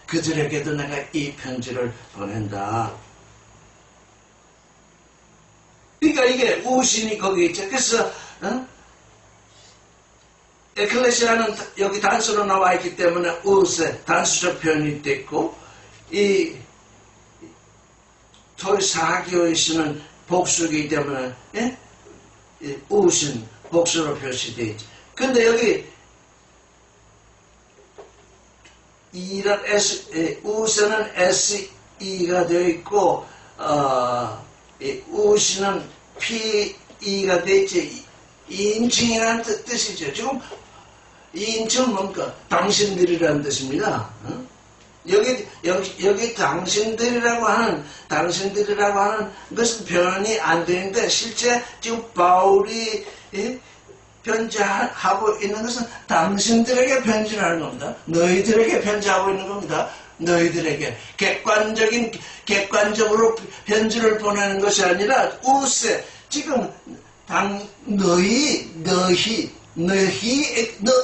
그들에게도 내가 이 편지를 보낸다. 그러니까 이게 우신이 거기 있죠. 그래서 에클레시아는 여기 단수로 나와 있기 때문에 우세 단수적 표현이 됐고, 이 토이사교에서는 복수이기 때문에 우신 복수로 표시되어 있죠. 근데 여기 우세는 SE가 되어 있고 우신은 PE가 되어 있지. 인칭이라는 뜻이죠. 지금 인칭은 뭡니까? 당신들이라는 뜻입니다. 여기 당신들이라고 하는 것은 표현이 안 되는데, 실제 지금 바울이 편지하고 있는 것은 당신들에게 편지를 하는 겁니다. 너희들에게 편지하고 있는 겁니다. 너희들에게 객관적으로 편지를 보내는 것이 아니라 우세, 지금 너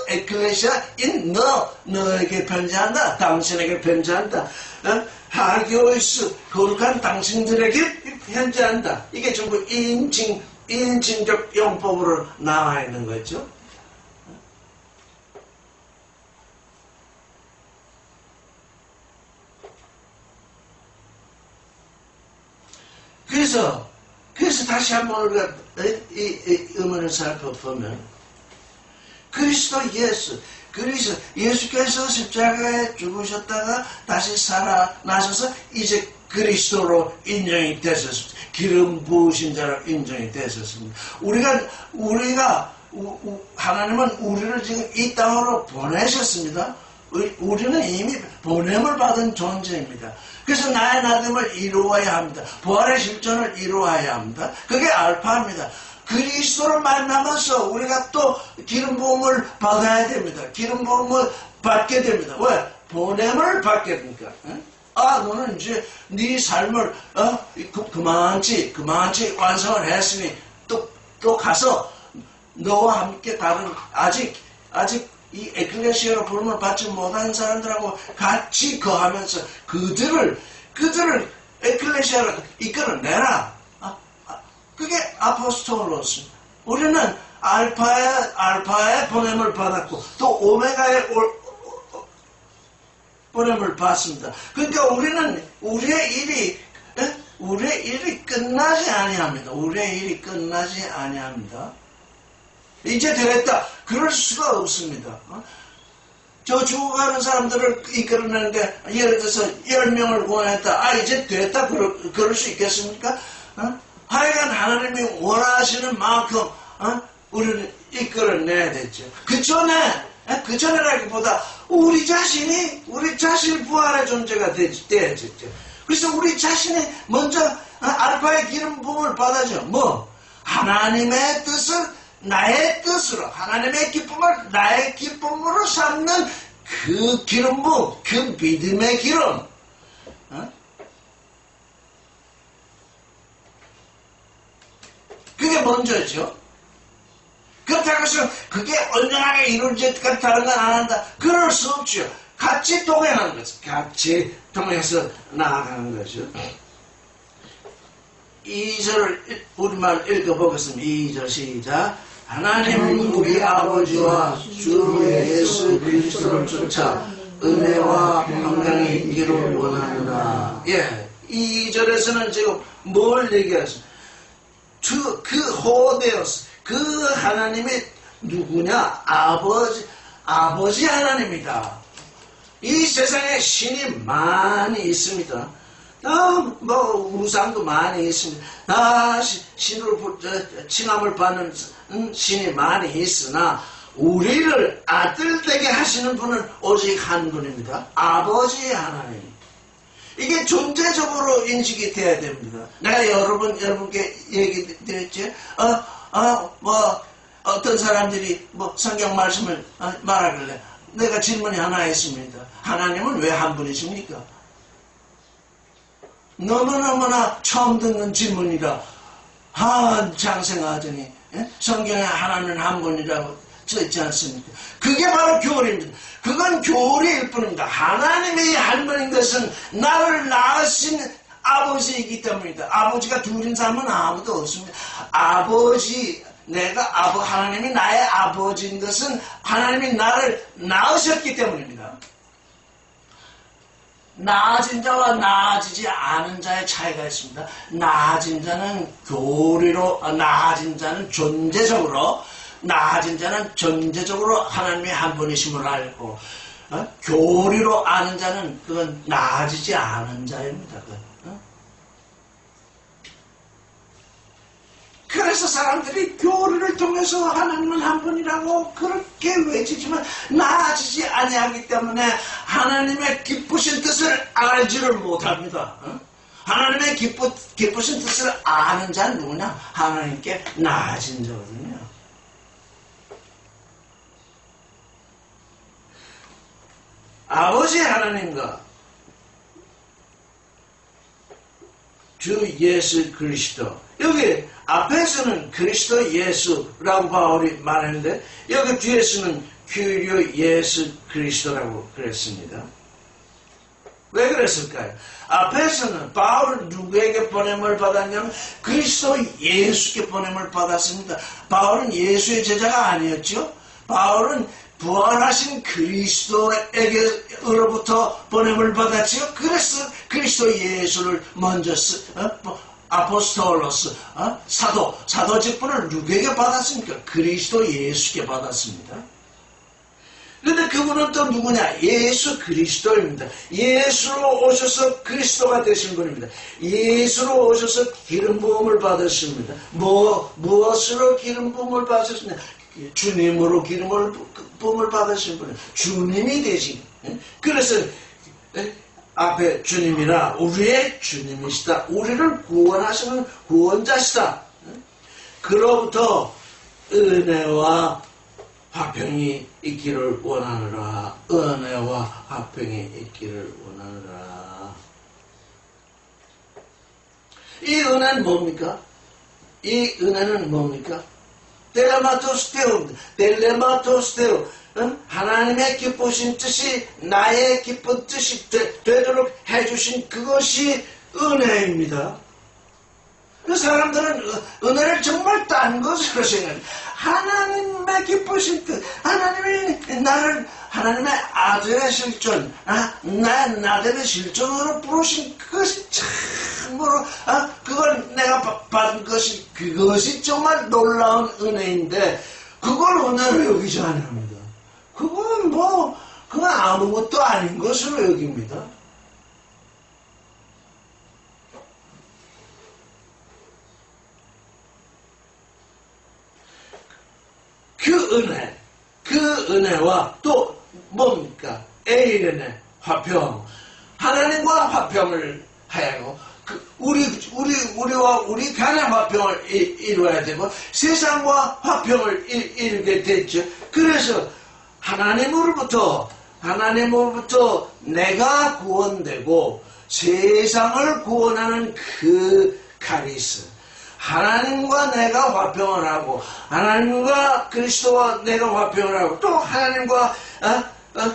에클레시아인 너에게 편지한다. 당신에게 편지한다. 하교에서 거룩한 당신들에게 편지한다. 이게 전부 인칭적 용법으로 나와 있는 거죠. 그래서 다시 한번 우리가 이 의문을 살펴보면, 예수께서 십자가에 죽으셨다가 다시 살아나셔서 이제 그리스도로 인정이 되셨습니다. 기름 부으신 자로 인정이 되셨습니다. 하나님은 우리를 지금 이 땅으로 보내셨습니다. 우리는 이미 보냄을 받은 존재입니다. 그래서 나의 나됨을 이루어야 합니다. 부활의 실존을 이루어야 합니다. 그게 알파입니다. 그리스도를 만나면서 우리가 또 기름 부음을 받아야 됩니다. 기름 부음을 받게 됩니다. 왜? 보냄을 받게 됩니까? 너는 이제 네 삶을 그만치 완성을 했으니 또 가서 너와 함께 다른 아직 이 에클레시아로 부름을 받지 못한 사람들하고 같이 거하면서 그들을 에클레시아로 이끌어내라. 그게 아포스톨로스. 우리는 알파의 보냄을 받았고 또 오메가의 보냄을 받습니다. 그러니까 우리의 일이 끝나지 아니합니다. 우리의 일이 끝나지 아니합니다. 이제 되겠다. 그럴 수가 없습니다. 저 죽어가는 사람들을 이끌어내는데, 예를 들어서 10명을 구원했다. 이제 됐다. 그럴 수 있겠습니까? 하여간 하나님이 원하시는 만큼 우리를 이끌어내야 되죠. 그 전에라기보다 우리 자신이 부활의 존재가 되어야죠. 그래서 우리 자신이 먼저 알파의 기름 부음을 받아죠. 뭐? 하나님의 뜻을 나의 뜻으로, 하나님의 기쁨을 나의 기쁨으로 삼는 그 기름 부음, 그 믿음의 기름. 그게 먼저죠. 그렇다고 해서 그게 온전하게 이루어질 때까지 다른 건 안 한다. 그럴 수 없죠. 같이 동행하는 거죠. 같이 동행해서 나아가는 거죠. 2절을 우리말 읽어보겠습니다. 2절 시작. 하나님 우리 아버지와 주 예수 그리스도를 쫓아 은혜와 평강이 있기를 원하노라. 예, 2절에서는 지금 뭘 얘기하죠? 그 호데오스, 그 하나님이 누구냐? 아버지 하나님이다. 이 세상에 신이 많이 있습니다. 우상도 많이 있습니다. 신으로 칭함을 받는 신이 많이 있으나 우리를 아들 되게 하시는 분은 오직 한 분입니다. 아버지 하나님. 이게 존재적으로 인식이 돼야 됩니다. 내가 여러분께 얘기 드렸지? 어떤 사람들이 성경 말씀을 말하길래 내가 질문이 하나 있습니다. 하나님은 왜 한 분이십니까? 너무너무나 처음 듣는 질문이라 장생하더니 성경에 하나님은 한 분이라고 써있지 않습니까? 그게 바로 교리입니다. 그건 교리일 뿐입니다. 하나님이 한 분인 것은 나를 낳으신 아버지이기 때문이다. 아버지가 둘인 사람은 아무도 없습니다. 하나님이 나의 아버지인 것은 하나님이 나를 낳으셨기 때문입니다. 나아진 자와 나아지지 않은 자의 차이가 있습니다. 나아진 자는 교리로, 나아진 자는 존재적으로 하나님이 한 분이심을 알고, 교리로 아는 자는 그건 나아지지 않은 자입니다. 그래서 사람들이 교리를 통해서 하나님은 한 분이라고 그렇게 외치지만 나아지지 아니하기 때문에 하나님의 기쁘신 뜻을 알지를 못합니다. 하나님의 기쁘신 뜻을 아는 자는 누구냐? 하나님께 나아진 자거든요. 아버지 하나님과 주 예수 그리스도, 여기 앞에서는 그리스도 예수라고 바울이 말했는데 여기 뒤에서는 규rio 예수 그리스도라고 그랬습니다. 왜 그랬을까요? 앞에서는 바울은 누구에게 보냄을 받았냐면 그리스도 예수께 보냄을 받았습니다. 바울은 예수의 제자가 아니었죠. 바울은 부활하신 그리스도에게로부터 보냄을 받았지요. 그래서 그리스도 예수를 먼저 아포스톨로스, 사도 직분을 누구에게 받았습니까? 그리스도 예수께 받았습니다. 그런데 그분은 또 누구냐? 예수 그리스도입니다. 예수로 오셔서 그리스도가 되신 분입니다. 예수로 오셔서 기름 부음을 받으십니다. 무엇으로 기름 부음을 받으셨냐? 주님으로 기름 부음을 받으신 분은 주님이 되신. 그래서 앞에 주님이라 우리의 주님이시다. 우리를 구원하시는 구원자시다. 그로부터 은혜와 화평이 있기를 원하노라. 은혜와 화평이 있기를 원하노라. 이 은혜는 뭡니까? 이 은혜는 뭡니까? 델레마토스테오. 하나님의 기쁘신 뜻이 나의 기쁜 뜻이 되도록 해주신 그것이 은혜입니다. 그 사람들은 은혜를 정말 딴 것으로 생각해요. 하나님의 기쁘신 뜻, 하나님이 나를 하나님의 아들의 실존, 내 아들의 실존으로 부르신 그것이 참으로, 그걸 내가 받은 것이, 그것이 정말 놀라운 은혜인데, 그걸 은혜로 여기지 않습니다. 그건 그건 아무것도 아닌 것으로 여깁니다. 그 은혜와 또 뭡니까? 에이렌의 화평. 하나님과 화평을 하고 우리와 우리 간의 화평을 이루어야 되고 세상과 화평을 이루게 됐죠. 그래서 하나님으로부터 내가 구원되고 세상을 구원하는 그 카리스, 하나님과 내가 화평을 하고 하나님과 그리스도와 내가 화평을 하고 또 하나님과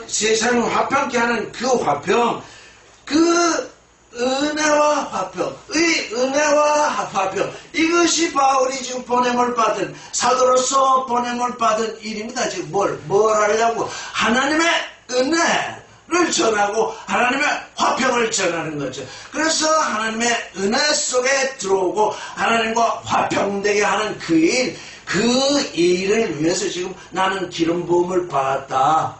세상을 화평케 하는 그 화평, 그 은혜와 화평, 은혜와 화평, 이것이 바울이 지금 보냄을 받은, 사도로서 보냄을 받은 일입니다. 지금 뭘 하려고? 하나님의 은혜를 전하고 하나님의 화평을 전하는 거죠. 그래서 하나님의 은혜 속에 들어오고 하나님과 화평되게 하는 그 일을 위해서 지금 나는 기름 부음을 받았다.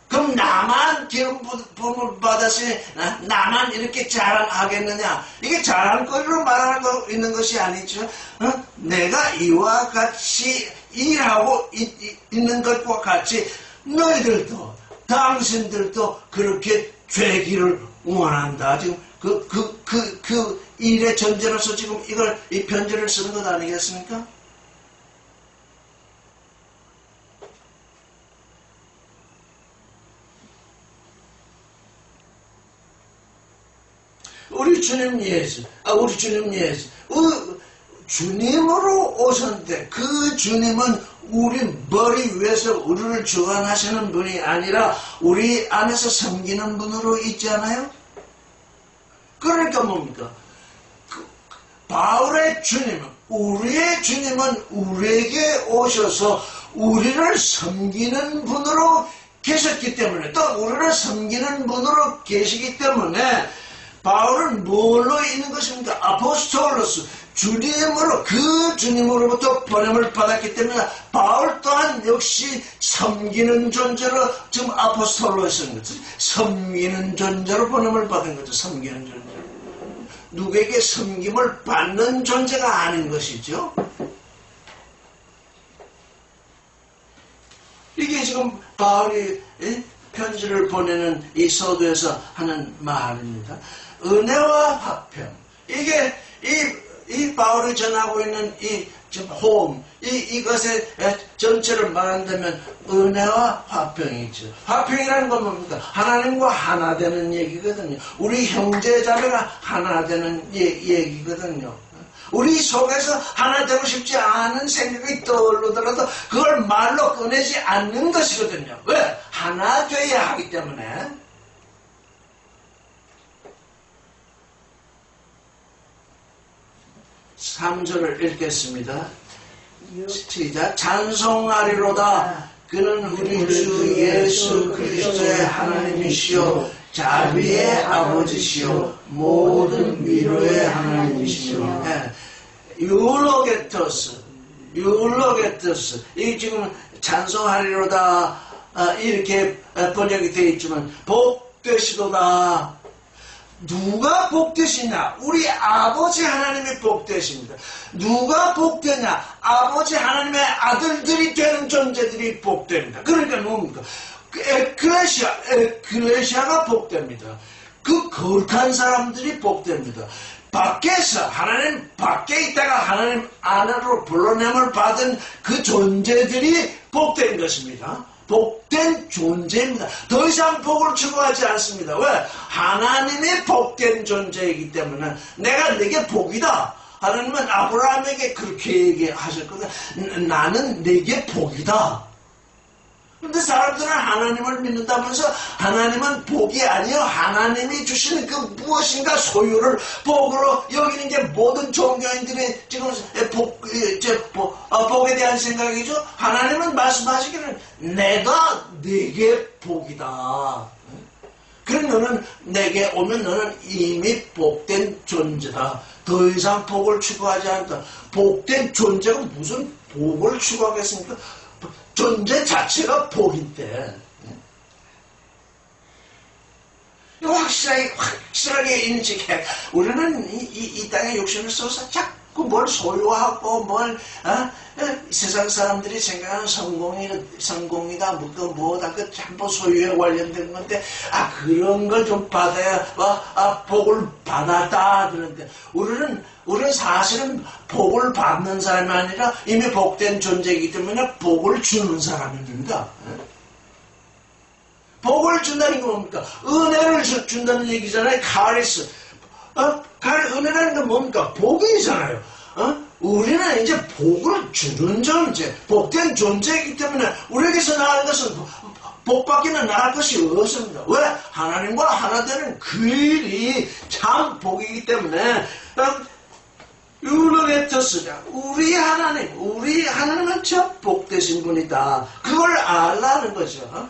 그럼 나만 기름 부음을 받았으니 나만 이렇게 자랑하겠느냐? 이게 자랑거리로 말하는 거 있는 것이 아니죠. 내가 이와 같이 일하고 있는 것과 같이 너희들도 당신들도 그렇게 되기를 원한다. 지금 그 일의 전제로서 지금 이 편지를 쓰는 것 아니겠습니까? 우리 주님 예수, 주님으로 오셨는데 그 주님은 우리 머리 위에서 우리를 주관하시는 분이 아니라 우리 안에서 섬기는 분으로 있지 않아요? 그러니까 뭡니까? 바울의 주님은, 우리의 주님은 우리에게 오셔서 우리를 섬기는 분으로 계셨기 때문에, 또 우리를 섬기는 분으로 계시기 때문에 바울은 뭘로 있는 것입니까? 아포스톨로스, 주님으로, 그 주님으로부터 보냄을 받았기 때문에 바울 또한 역시 섬기는 존재로 지금 아포스톨로 쓰는 거죠. 섬기는 존재로 보냄을 받은 거죠. 섬기는 존재. 누구에게 섬김을 받는 존재가 아닌 것이죠. 이게 지금 바울이 편지를 보내는 이 서두에서 하는 말입니다. 은혜와 화평. 이게 이 바울이 전하고 있는 이 지금 호흡, 이것의 전체를 말한다면 은혜와 화평이죠. 화평이라는 건 뭡니까? 하나님과 하나 되는 얘기거든요. 우리 형제자매가 하나 되는 얘기거든요. 우리 속에서 하나 되고 싶지 않은 생각이 떠오르더라도 그걸 말로 꺼내지 않는 것이거든요. 왜? 하나 되어야 하기 때문에. 3절을 읽겠습니다. 시작. 찬송하리로다. 그는 우리 주 예수 그리스도의 하나님이시요 자비의 아버지시요 모든 위로의 하나님이시요. 율로게토스. 이 지금 찬송하리로다 이렇게 번역이 되어 있지만 복되시도다. 누가 복되시냐? 우리 아버지 하나님이 복되십니다. 누가 복되냐? 아버지 하나님의 아들들이 되는 존재들이 복됩니다. 그러니까 뭡니까? 에클레시아가 복됩니다. 그 거룩한 사람들이 복됩니다. 밖에서 하나님 밖에 있다가 하나님 안으로 불러냄을 받은 그 존재들이 복된 것입니다. 복된 존재입니다. 더 이상 복을 추구하지 않습니다. 왜? 하나님이 복된 존재이기 때문에 내가 내게 복이다. 하나님은 아브라함에게 그렇게 얘기하셨거든요. 나는 내게 복이다. 근데 사람들은 하나님을 믿는다면서 하나님은 복이 아니요 하나님이 주시는 그 무엇인가 소유를 복으로 여기는 게 모든 종교인들의 지금 복에 대한 생각이죠. 하나님은 말씀하시기를 내가 네게 복이다. 그럼 너는 내게 오면 너는 이미 복된 존재다. 더 이상 복을 추구하지 않다. 복된 존재가 무슨 복을 추구하겠습니까? 존재 자체가 복인데 확실하게 인식해. 우리는 이 땅에 욕심을 써서 뭘 소유하고 세상 사람들이 생각하는 성공이다 뭐다 그 전부 소유에 관련된 건데 그런 걸 좀 받아야 복을 받았다 그런데 우리는 사실은 복을 받는 사람이 아니라 이미 복된 존재이기 때문에 복을 주는 사람입니다. 복을 준다는 게 뭡니까? 은혜를 준다는 얘기잖아요. 카리스. 은혜라는 건 뭡니까? 복이잖아요. 우리는 이제 복을 주는 존재, 복된 존재이기 때문에 우리에게서 나을 것은 복밖에는 나을 것이 없습니다. 왜? 하나님과 하나 되는 그 일이 참 복이기 때문에 유로게토스가 우리 하나님은 참 복되신 분이다. 그걸 알라는 거죠.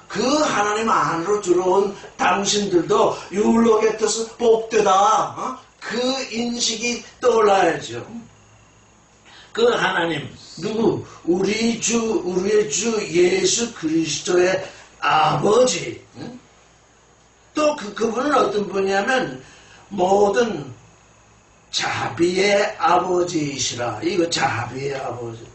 그 하나님 안으로 들어온 당신들도 유로게토스 복되다. 그 인식이 떠올라야죠. 그 하나님 누구? 우리의 주 예수 그리스도의 아버지. 또 그분은 어떤 분이냐면 모든 자비의 아버지이시라. 이거 자비의 아버지.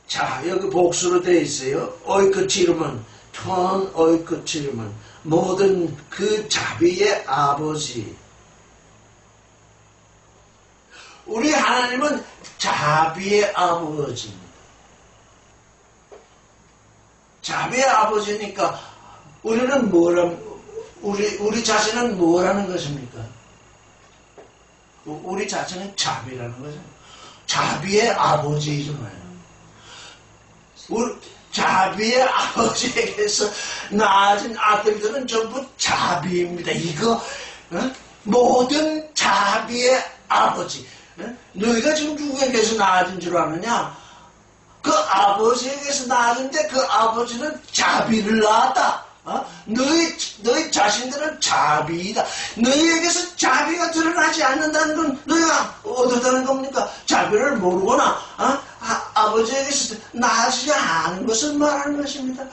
자, 여기 복수로 되어 있어요. 오이크치름은 톤 오이크치름은 모든 그 자비의 아버지. 우리 하나님은 자비의 아버지입니다. 자비의 아버지니까 우리는 우리 자신은 뭐라는 것입니까? 우리 자신은 자비라는 거죠. 자비의 아버지잖아요. 자비의 아버지에게서 낳아진 아들들은 전부 자비입니다. 이거 모든 자비의 아버지. 너희가 지금 누구에게서 낳아진 줄 아느냐? 그 아버지에게서 낳았는데 그 아버지는 자비를 낳았다. 너희 자신들은 자비이다. 너희에게서 자비가 드러나지 않는다는 건 너희가 어떻다는 겁니까? 자비를 모르거나 아버지에게서 나아지지 않은 것을 말하는 것입니다.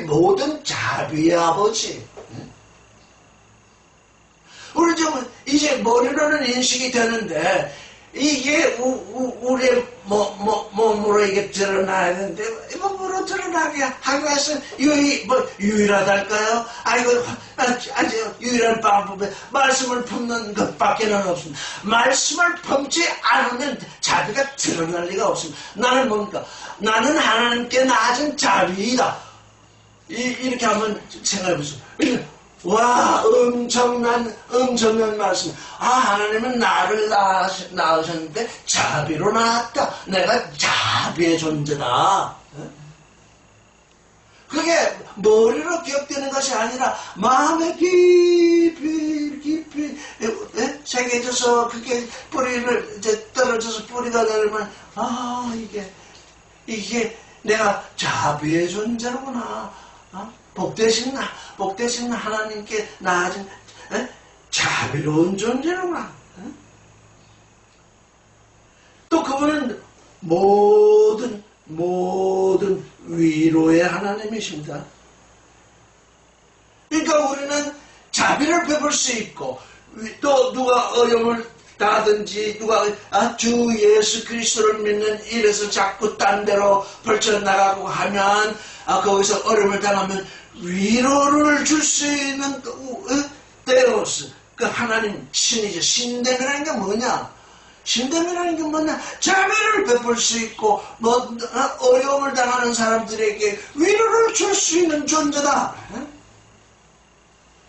모든 자비의 아버지. 우리 좀 이제 머리로는 인식이 되는데 이게 우리의 몸으로 이게 드러나야 되는데 몸으로 드러나게 하기 위해서 유일하달까요? 아주 유일한 방법에 말씀을 품는 것밖에는 없습니다. 말씀을 품지 않으면 자비가 드러날 리가 없습니다. 나는 뭡니까? 나는 하나님께 낳아진 자비이다. 이렇게 한번 생각해 보세요. 와, 엄청난 말씀. 하나님은 나를 낳으셨는데 자비로 낳았다. 내가 자비의 존재다. 그게 머리로 기억되는 것이 아니라 마음에 깊이 새겨져서 그게 뿌리를 이제 떨어져서 뿌리가 되면 이게 내가 자비의 존재로구나. 복되신 하나님께 낳아진 자비로운 존재로구나. 또 그분은 모든 위로의 하나님이십니다. 그러니까 우리는 자비를 베풀 수 있고 또 누가 어려움을 다든지 누가 주 예수 그리스도를 믿는 일에서 자꾸 딴 데로 벌쳐나가고 하면 거기서 어려움을 당하면 위로를 줄 수 있는 데오스 그 하나님 신이죠. 신됨이라는 게 뭐냐? 신됨이라는 게 뭐냐? 자비를 베풀 수 있고 어려움을 당하는 사람들에게 위로를 줄 수 있는 존재다.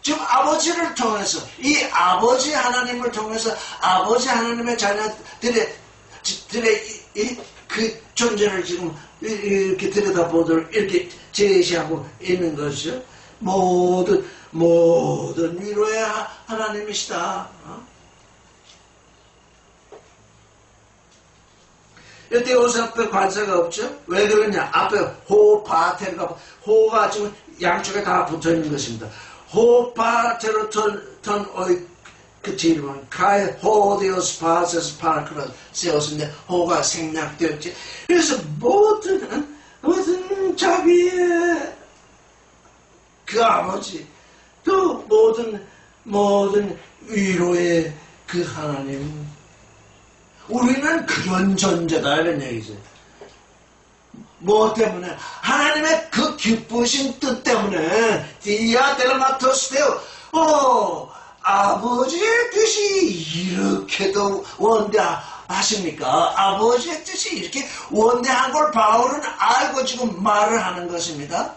지금 아버지를 통해서 이 아버지 하나님을 통해서 아버지 하나님의 자녀들의 그 존재를 지금 이렇게 들여다보도록 이렇게 제시하고 있는 것이죠. 모든 위로의 하나님이시다. 여태 옷 앞에 관사가 없죠? 왜 그러냐? 앞에 호파테르가 호가 지금 양쪽에 다 붙어 있는 것입니다. 호파테르 턴 어이 그 뒤로는 카에 호데오스 파세스 파크라 세웠는데 호가 생략되었지. 그래서 모든 자비의 그 아버지 또 모든 위로의 그 하나님. 우리는 그런 존재다 이런 얘기죠. 뭐 때문에? 하나님의 그 기쁘신 뜻 때문에 디아 델마토스테오 아버지의 뜻이 이렇게도 원대하십니까? 아버지의 뜻이 이렇게 원대한 걸 바울은 알고 지금 말을 하는 것입니다.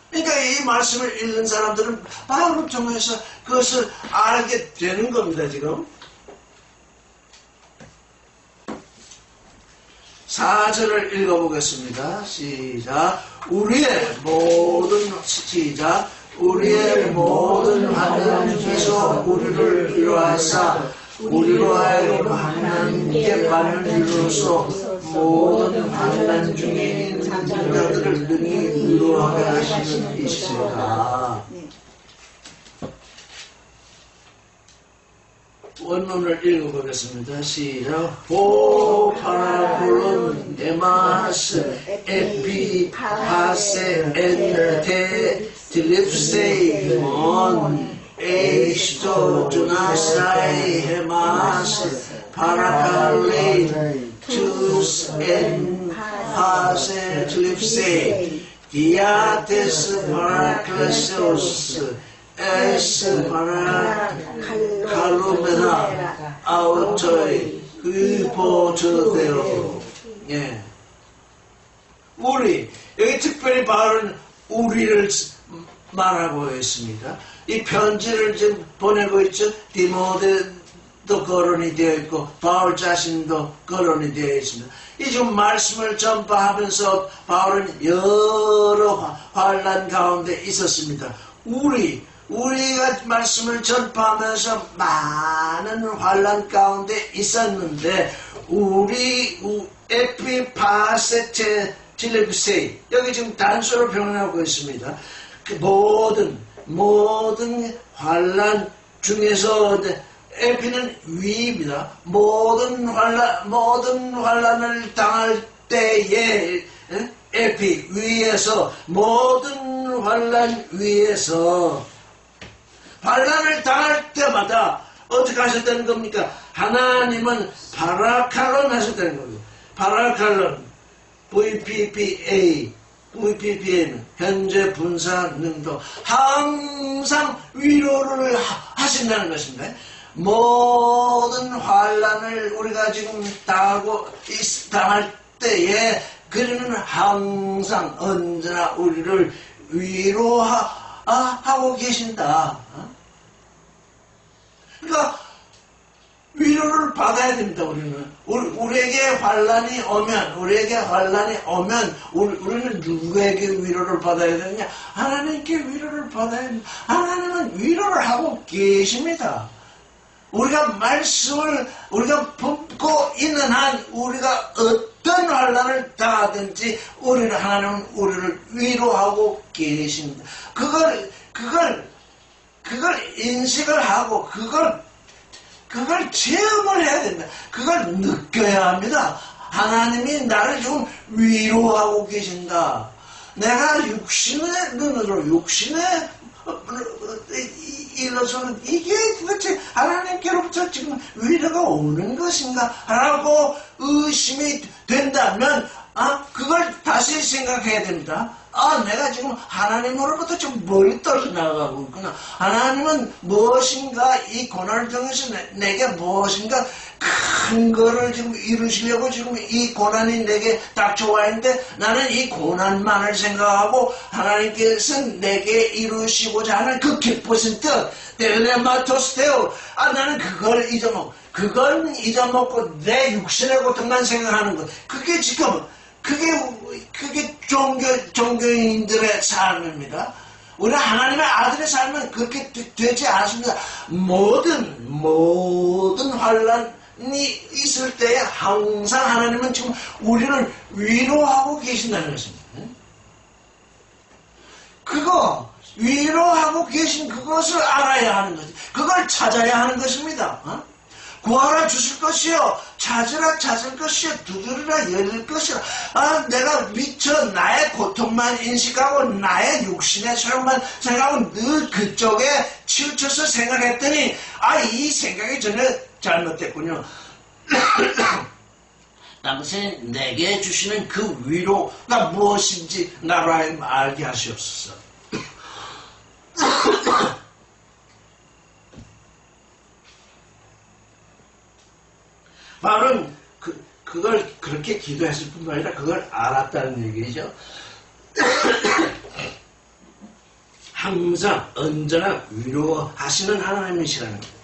그러니까 이 말씀을 읽는 사람들은 바울을 통해서 그것을 알게 되는 겁니다. 지금 4절을 읽어보겠습니다. 시작. 우리의 모든 환난 중에서 우리를 위로하사 우리로 하여금 하나님께 받는 일로서 모든 환난 중에 있는 자들을 능히 위로하게 하시는 이시니까. 원문을 읽어보겠습니다. 시작. 오 파라볼론 데마스 에피파세 엔테 딜립세이몬 에이스토 두나사이 헤마스 파라칼레인 투스 엔파세 딜립세이 디아테스 파라클레세오스 에스 파라 칼로메나 아우토이 위포트데오. 예. 우리 여기 특별히 바울은 우리를 말하고 있습니다. 이 편지를 지금 보내고 있죠. 디모데도 거론이 되어 있고 바울 자신도 거론이 되어 있습니다. 이 지금 말씀을 전파하면서 바울은 여러 환난 가운데 있었습니다. 우리가 말씀을 전파하면서 많은 환난 가운데 있었는데 우리 에피파세체 딜레브세이 여기 지금 단수로 표현하고 있습니다. 그 모든 환난 중에서 에피는 위입니다. 모든 환난을 당할 때에 에피 위에서 모든 환난 위에서 환난을 당할 때마다 어떻게 하셨다는 겁니까? 하나님은 파라칼론 하셨다는 겁니다. 파라칼론 VPPA는 현재 분사 능도 항상 위로를 하신다는 것입니다. 모든 환난을 우리가 지금 당할 때에 그는 항상 언제나 우리를 위로하고 계신다. 그러니까 위로를 받아야 됩니다. 우리에게 환난이 오면 우리는 누구에게 위로를 받아야 되느냐? 하나님께 위로를 받아야 됩니다. 하나님은 위로를 하고 계십니다. 우리가 말씀을 우리가 품고 있는 한 우리가 어떤 환난을 당하든지 하나님은 우리를 위로하고 계십니다. 그걸 인식을 하고 그걸 체험을 해야 된다. 그걸 느껴야 합니다. 하나님이 나를 좀 위로하고 계신다. 내가 육신의 눈으로 육신의 일로서는 이게 도대체 하나님께로부터 지금 위로가 오는 것인가? 라고 의심이 된다면 그걸 다시 생각해야 됩니다. 내가 지금 하나님으로부터 좀 멀리 떨어져 나가고 있구나. 하나님은 무엇인가 이 고난을 통해서 내게 무엇인가 큰 거를 지금 이루시려고 지금 이 고난이 내게 닥쳐와 있는데 나는 이 고난만을 생각하고 하나님께서는 내게 이루시고자 하는 그 기쁘신 뜻 델레마토스테오 나는 그걸 잊어먹고 내 육신의 고통만 생각하는 것 그게 지금 그게 종교인들의 삶입니다. 우리 하나님의 아들의 삶은 그렇게 되지 않습니다. 모든 환란이 있을 때에 항상 하나님은 지금 우리를 위로하고 계신다는 것입니다. 위로하고 계신 그것을 알아야 하는 거지. 그걸 찾아야 하는 것입니다. 구하라 주실 것이요 찾으라 찾을 것이요 두드리라 열릴 것이라. 내가 미처 나의 고통만 인식하고 나의 육신의 소용만 생각하고 늘 그쪽에 치우쳐서 생각했더니 이 생각이 전혀 잘못됐군요. 당신 내게 주시는 그 위로가 무엇인지 나로 하여금 알게 하시옵소서. 바울은 그걸 그렇게 기도했을 뿐만 아니라 그걸 알았다는 얘기죠. 항상 언제나 위로하시는 하나님이시라는 거예요.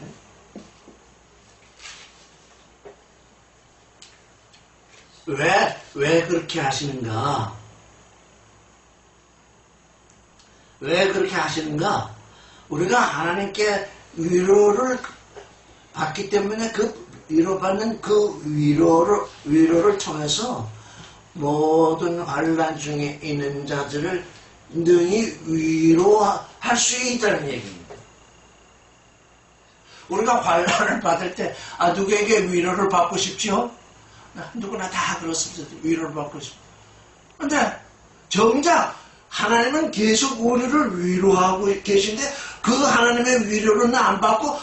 왜 그렇게 하시는가? 왜 그렇게 하시는가? 우리가 하나님께 위로를 받기 때문에 그 위로받는 그 위로를 통해서 모든 환난 중에 있는 자들을 능히 위로할 수 있다는 얘기입니다. 우리가 환난을 받을 때 누구에게 위로를 받고 싶죠? 누구나 다 그렇습니다. 위로를 받고 싶어. 근데 정작 하나님은 계속 우리를 위로하고 계신데 그 하나님의 위로는 안 받고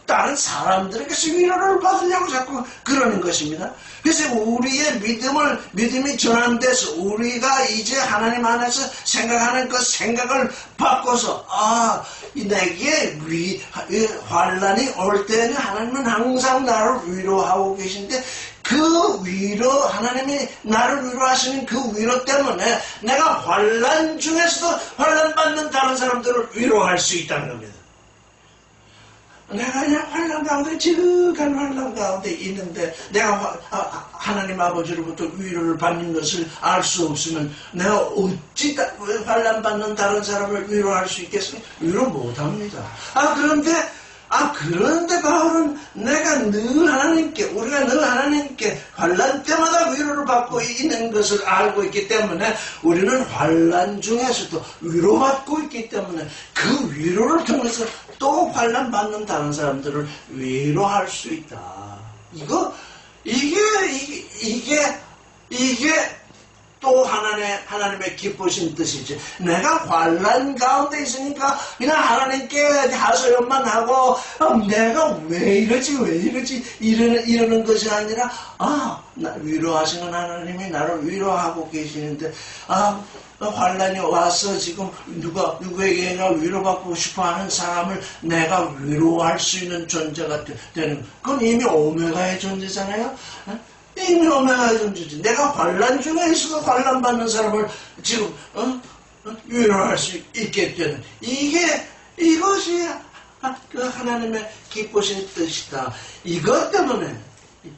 다른 사람들에게서 위로를 받으려고 자꾸 그러는 것입니다. 그래서 우리의 믿음이 전환돼서 우리가 이제 하나님 안에서 생각하는 그 생각을 바꿔서 내게 환난이 올 때는 하나님은 항상 나를 위로하고 계신데 그 위로, 하나님이 나를 위로하시는 그 위로 때문에 내가 환난 중에서도 환난 받는 다른 사람들을 위로할 수 있다는 겁니다. 내가 그냥 환난 가운데 지극한 환난 가운데 있는데 내가 하나님 아버지로부터 위로를 받는 것을 알 수 없으면 내가 어찌 환난 받는 다른 사람을 위로할 수 있겠습니까? 위로 못합니다. 그런데 바울은 우리가 늘 하나님께 환난 때마다 위로를 받고 있는 것을 알고 있기 때문에 우리는 환난 중에서도 위로받고 있기 때문에 그 위로를 통해서 또 환난 받는 다른 사람들을 위로할 수 있다. 이게 또 하나님의 기쁘신 뜻이지. 내가 환난 가운데 있으니까 그냥 하나님께 하소연만 하고 내가 왜 이러지 이러는 것이 아니라 위로하시는 하나님이 나를 위로하고 계시는데 환난이 와서 지금 누구에게나 위로받고 싶어하는 사람을 내가 위로할 수 있는 존재가 되는 그건 이미 오메가의 존재잖아요. 이미 오메가의 존재지. 내가 환난 중에 있어도 환난 받는 사람을 지금 위로할 수 있게 되는 이것이 그 하나님의 기쁘신 뜻이다. 이것 때문에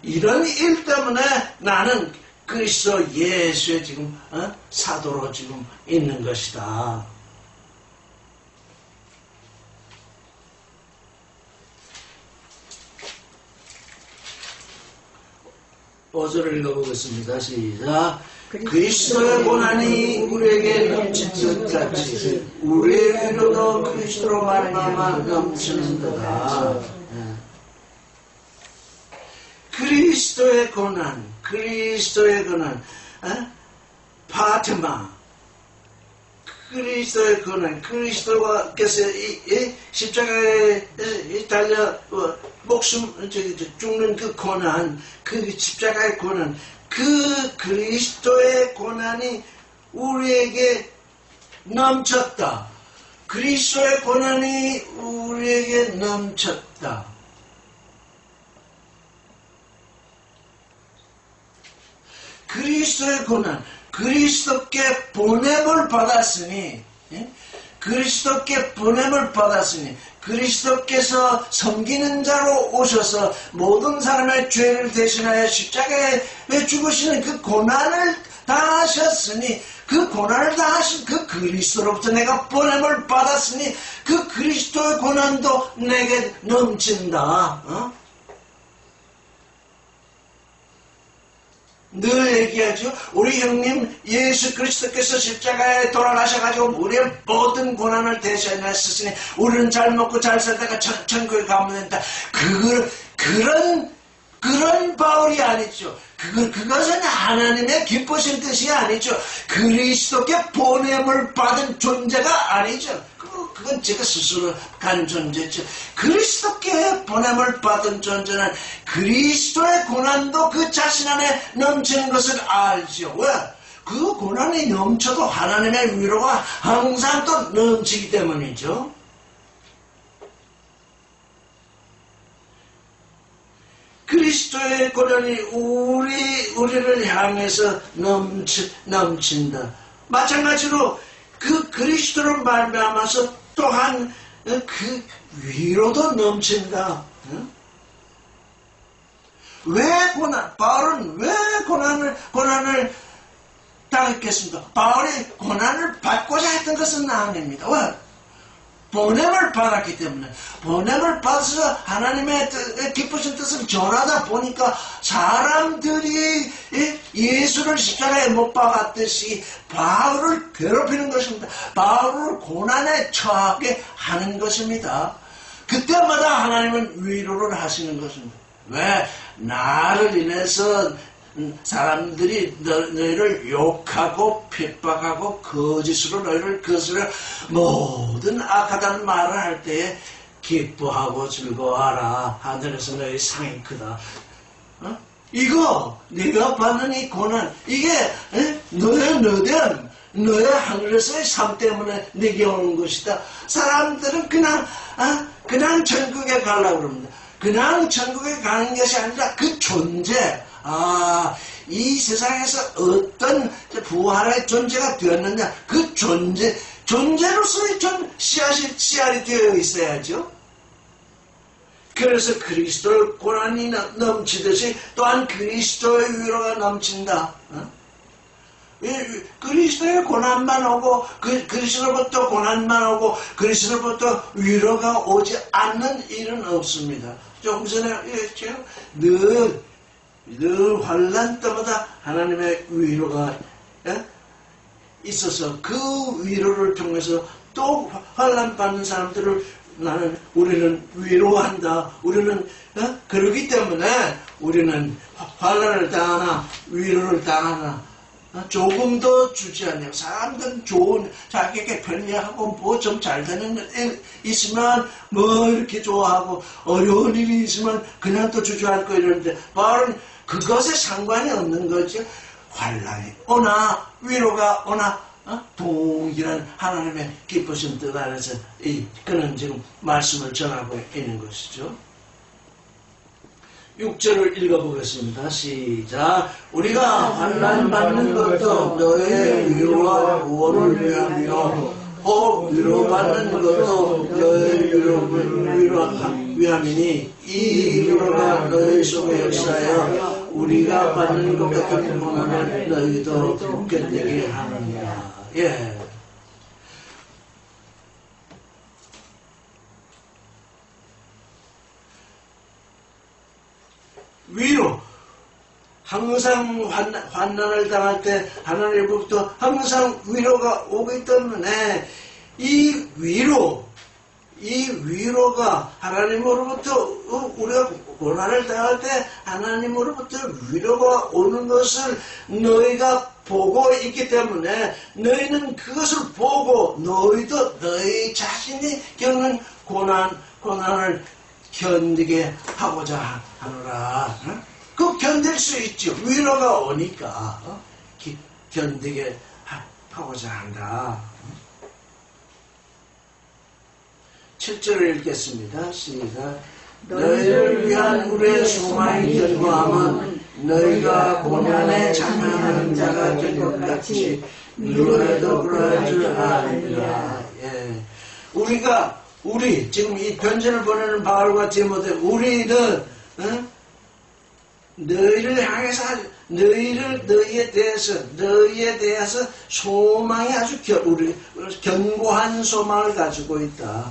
이런 일 때문에 나는 그리스도 예수의 지금 사도로 지금 있는 것이다. 5절을 읽어보겠습니다. 시작. 그리스도의 고난이 우리에게 넘치듯 같이 우리의 위로도 그리스도로 말미암아 넘치는도다. 그리스도의 고난, 파트마, 그리스도의 고난, 그리스도께서 이 십자가에 달려 목숨 죽는 그 고난, 그 십자가의 고난, 그 그리스도의 고난이 우리에게 넘쳤다. 그리스도의 고난이 우리에게 넘쳤다. 그리스도의 고난, 그리스도께 보냄을 받았으니, 그리스도께서 섬기는 자로 오셔서 모든 사람의 죄를 대신하여 십자가에 죽으시는 그 고난을 다 하셨으니, 그 고난을 다 하신 그 그리스도로부터 내가 보냄을 받았으니 그 그리스도의 고난도 내게 넘친다. 늘 얘기하죠. 우리 형님 예수 그리스도께서 십자가에 돌아가셔가지고 우리의 모든 고난을 대신하셨으니 우리는 잘 먹고 잘 살다가 천국에 가면 된다. 그런 바울이 아니죠. 그것은 하나님의 기쁘신 뜻이 아니죠. 그리스도께 보냄을 받은 존재가 아니죠. 그건 제가 스스로 간 존재죠. 그리스도께 보냄을 받은 존재는 그리스도의 고난도 그 자신 안에 넘치는 것을 알죠. 왜? 그 고난이 넘쳐도 하나님의 위로가 항상 또 넘치기 때문이죠. 그리스도의 고난이 우리를 향해서 넘친다. 마찬가지로 그 그리스도를 말미암아서 또한 그 위로도 넘친다. 바울은 왜 고난을 당했겠습니까? 바울이 고난을 받고자 했던 것은 아닙니다. 왜? 보냄을 받았기 때문에, 보냄을 받아서 하나님의 기쁘신 뜻을 전하다 보니까 사람들이 예수를 십자가에 못 박았듯이 바울을 괴롭히는 것입니다. 바울을 고난에 처하게 하는 것입니다. 그때마다 하나님은 위로를 하시는 것입니다. 왜? 나를 인해서 사람들이 너희를 욕하고 핍박하고 거짓으로 너희를 거스려 모든 악하다는 말을 할 때에 기뻐하고 즐거워하라. 하늘에서 너희 상이 크다. 이거 네가 받는 이 고난, 이게 너의 너됨, 너의 하늘에서의 삶 때문에 내게 오는 것이다. 사람들은 그냥 천국에 가려고 그럽니다. 그냥 천국에 가는 것이 아니라 그 존재, 이 세상에서 어떤 부활의 존재가 되었느냐, 그 존재로서의 씨알이 되어 있어야죠. 그래서 그리스도의 고난이 넘치듯이 또한 그리스도의 위로가 넘친다. 그리스도의 고난만 오고, 그리스도로부터 고난만 오고, 그리스도로부터 위로가 오지 않는 일은 없습니다. 조금 전에 얘기했죠. 늘 환난 때마다 하나님의 위로가 있어서 그 위로를 통해서 또 환난 받는 사람들을 우리는 위로한다. 우리는 그러기 때문에 우리는 환난을 당하나 위로를 당하나 조금 더 주지 않냐고. 사람들은 좋은, 자기에게 편리하고 뭐 좀 잘 되는 일 있으면 뭐 이렇게 좋아하고, 어려운 일이 있으면 그냥 또 주저앉고 이러는데, 바울은 그것에 상관이 없는 거죠. 환난이 오나 위로가 오나 동일한 하나님의 기쁘신 뜻 안에서 그는 지금 말씀을 전하고 있는 것이죠. 6절을 읽어보겠습니다. 시작. 우리가 환난 받는 것도 너의 위로와 구원을 위함이요, 혹 위로받는 것도 너의 위로를 위함이니 이 위로가 너희 속에 역사하여 우리가 받는 것 같은 고난을 너희도 견디게 하느니라. 예. 위로, 항상 환난을 당할 때 하나님으로부터 항상 위로가 오기 때문에 이 위로가 하나님으로부터, 우리가 고난을 당할 때 하나님으로부터 위로가 오는 것을 너희가 보고 있기 때문에 너희는 그것을 보고 너희도 너희 자신이 겪는 고난을 견디게 하고자 하노라. 그 견딜 수 있죠. 위로가 오니까 견디게 하고자 한다. 7절을 읽겠습니다. 시작. 너희를 위한 우리의 소망이 견고함은 너희가 고난에 참여하는 자가 될 것 같이 너희도 그럴 줄 아느니라. 예. 우리 지금 이 편지를 보내는 바울과 디모데, 우리는 너희를 향해서 너희에 대해서 소망이 아주 견고한 소망을 가지고 있다.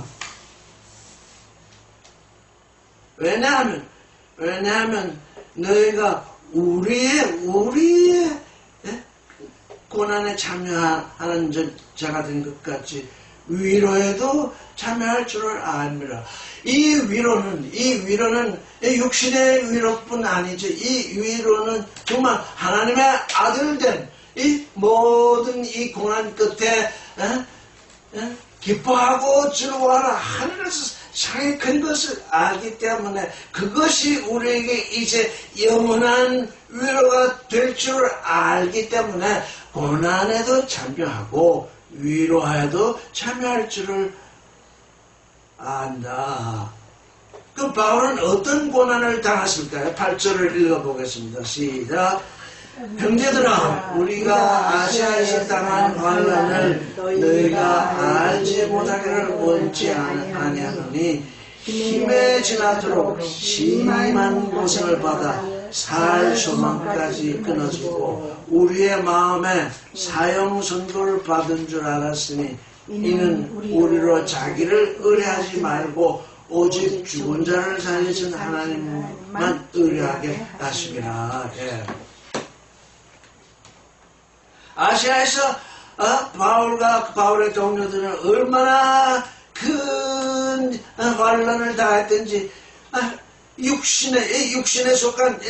왜냐하면 너희가 우리의 고난에 참여하는 자가 된 것 같이 위로에도 참여할 줄을 압니다. 이 위로는 육신의 위로뿐 아니죠. 이 위로는 정말 하나님의 아들된 이 모든 이 고난 끝에 기뻐하고 즐거워하라. 하늘에서 상이 큰 것을 알기 때문에 그것이 우리에게 이제 영원한 위로가 될 줄 알기 때문에 고난에도 참여하고 위로하여도 참여할 줄을 안다. 그럼 바울은 어떤 고난을 당했을까요? 8절을 읽어보겠습니다. 시작. 형제들아, 우리가 아시아에서 당한 환난을 너희가 알지 못하기를 원치 아니하노니 힘에 지나도록 심한 고생을 받아 살 소망까지 끊어지고 우리의 마음에 사형 선고를 받은 줄 알았으니 이는 우리로 자기를 의뢰하지 말고 오직 죽은 자를 살리신 하나님만 의뢰하게 하심이라. 예. 아시아에서 바울의 동료들은 얼마나 큰 환란을 당했든지 육신에 속한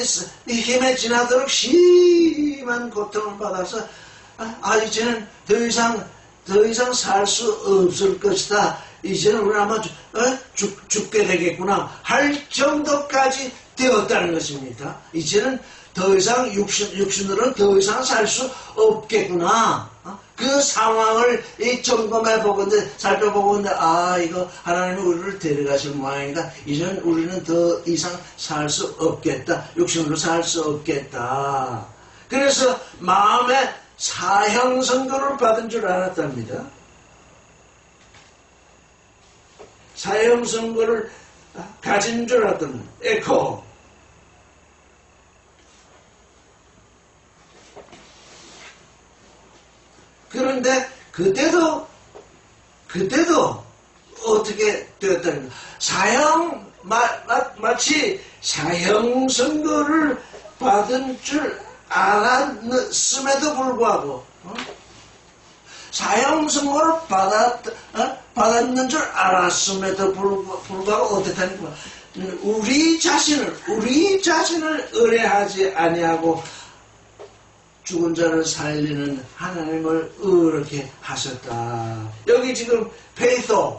힘에 지나도록 심한 고통을 받아서 이제는 더 이상 살 수 없을 것이다. 이제는 우리 아마 죽게 되겠구나 할 정도까지 되었다는 것입니다. 이제는 더 이상 육신으로는 더 이상 살 수 없겠구나. 그 상황을 점검해 보건데 살펴보건데 이거 하나님이 우리를 데려가실 모양이다. 이제는 우리는 더 이상 살 수 없겠다. 육신으로 살 수 없겠다. 그래서 마음에 사형 선고를 받은 줄 알았답니다. 사형 선고를 가진 줄 알았던 에코. 그런데 그때도 어떻게 되었다는 마치 사형 선고를 받은 줄 알았음에도 불구하고 사형 선고를 받았는 줄 알았음에도 불구하고 어떻다는 거야? 우리 자신을 의뢰하지 아니하고 죽은 자를 살리는 하나님을 의롭게 하셨다. 여기 지금 페이토에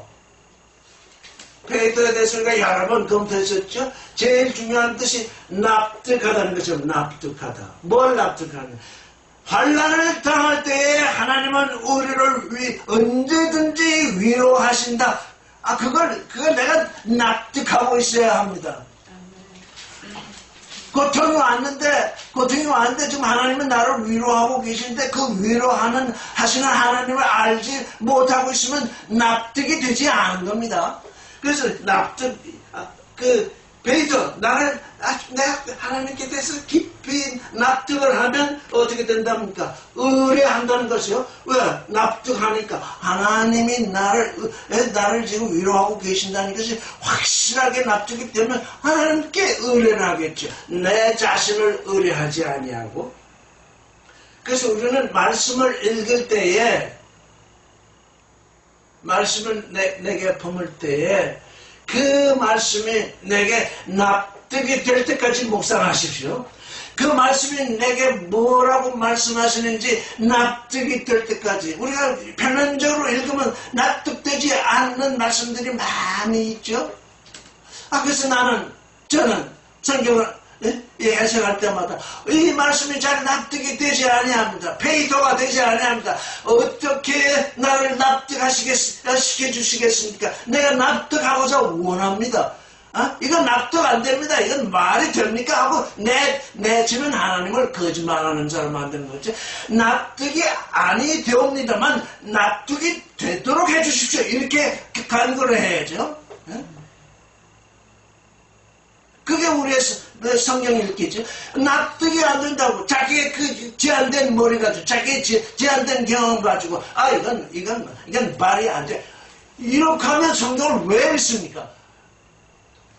대해서 우리가 여러 번 검토했었죠. 제일 중요한 뜻이 납득하다는 거죠. 납득하다. 뭘 납득하는? 환난을 당할 때에 하나님은 우리를 언제든지 위로하신다. 그걸 내가 납득하고 있어야 합니다. 고통이 왔는데 지금 하나님은 나를 위로하고 계신데 그 하시는 하나님을 알지 못하고 있으면 납득이 되지 않은 겁니다. 그래서 베이터, 내가 하나님께 대해서 깊이 납득을 하면 어떻게 된답니까? 의뢰한다는 것이요. 왜? 납득하니까 하나님이 나를 지금 위로하고 계신다는 것이 확실하게 납득이 되면 하나님께 의뢰를 하겠죠. 내 자신을 의뢰하지 아니하고. 그래서 우리는 말씀을 읽을 때에 말씀을 내게 품을 때에 그 말씀이 내게 납득이 될 때까지 묵상하십시오. 그 말씀이 내게 뭐라고 말씀하시는지 납득이 될 때까지. 우리가 표면적으로 읽으면 납득되지 않는 말씀들이 많이 있죠. 그래서 저는 성경을 해석할 때마다 이 말씀이 잘 납득이 되지 아니합니다. 페이토가 되지 아니합니다. 어떻게 나를 시켜주시겠습니까? 내가 납득하고자 원합니다. 이건 납득 안 됩니다. 이건 말이 됩니까? 하고 내치는 하나님을 거짓말하는 사람 만드는 거죠. 납득이 아니 되옵니다만 납득이 되도록 해주십시오. 이렇게 간구를 해야죠. 그게 우리의 성경 읽기죠. 납득이 안 된다고. 자기의 그 제한된 머리 가지고, 자기의 제한된 경험 가지고, 이건 말이 안 돼. 이렇게 하면 성경을 왜 읽습니까?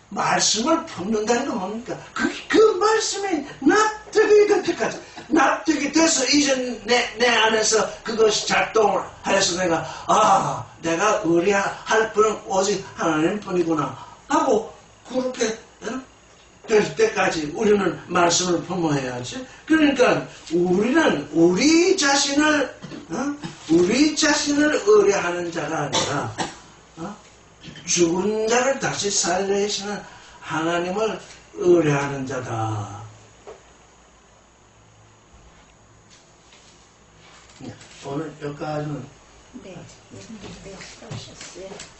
말씀을 품는다는 건 뭡니까? 그 말씀이 납득이 될 때까지. 납득이 돼서 이제 내 안에서 그것이 작동을 해서 내가 의뢰할 분은 오직 하나님 뿐이구나. 하고, 그렇게, 될 때까지 우리는 말씀을 품어야지. 그러니까 우리는 우리 자신을 의뢰하는 자가 아니라 죽은 자를 다시 살리시는 하나님을 의뢰하는 자다. 오늘 여기까지는 네, 네, 그러셨어요.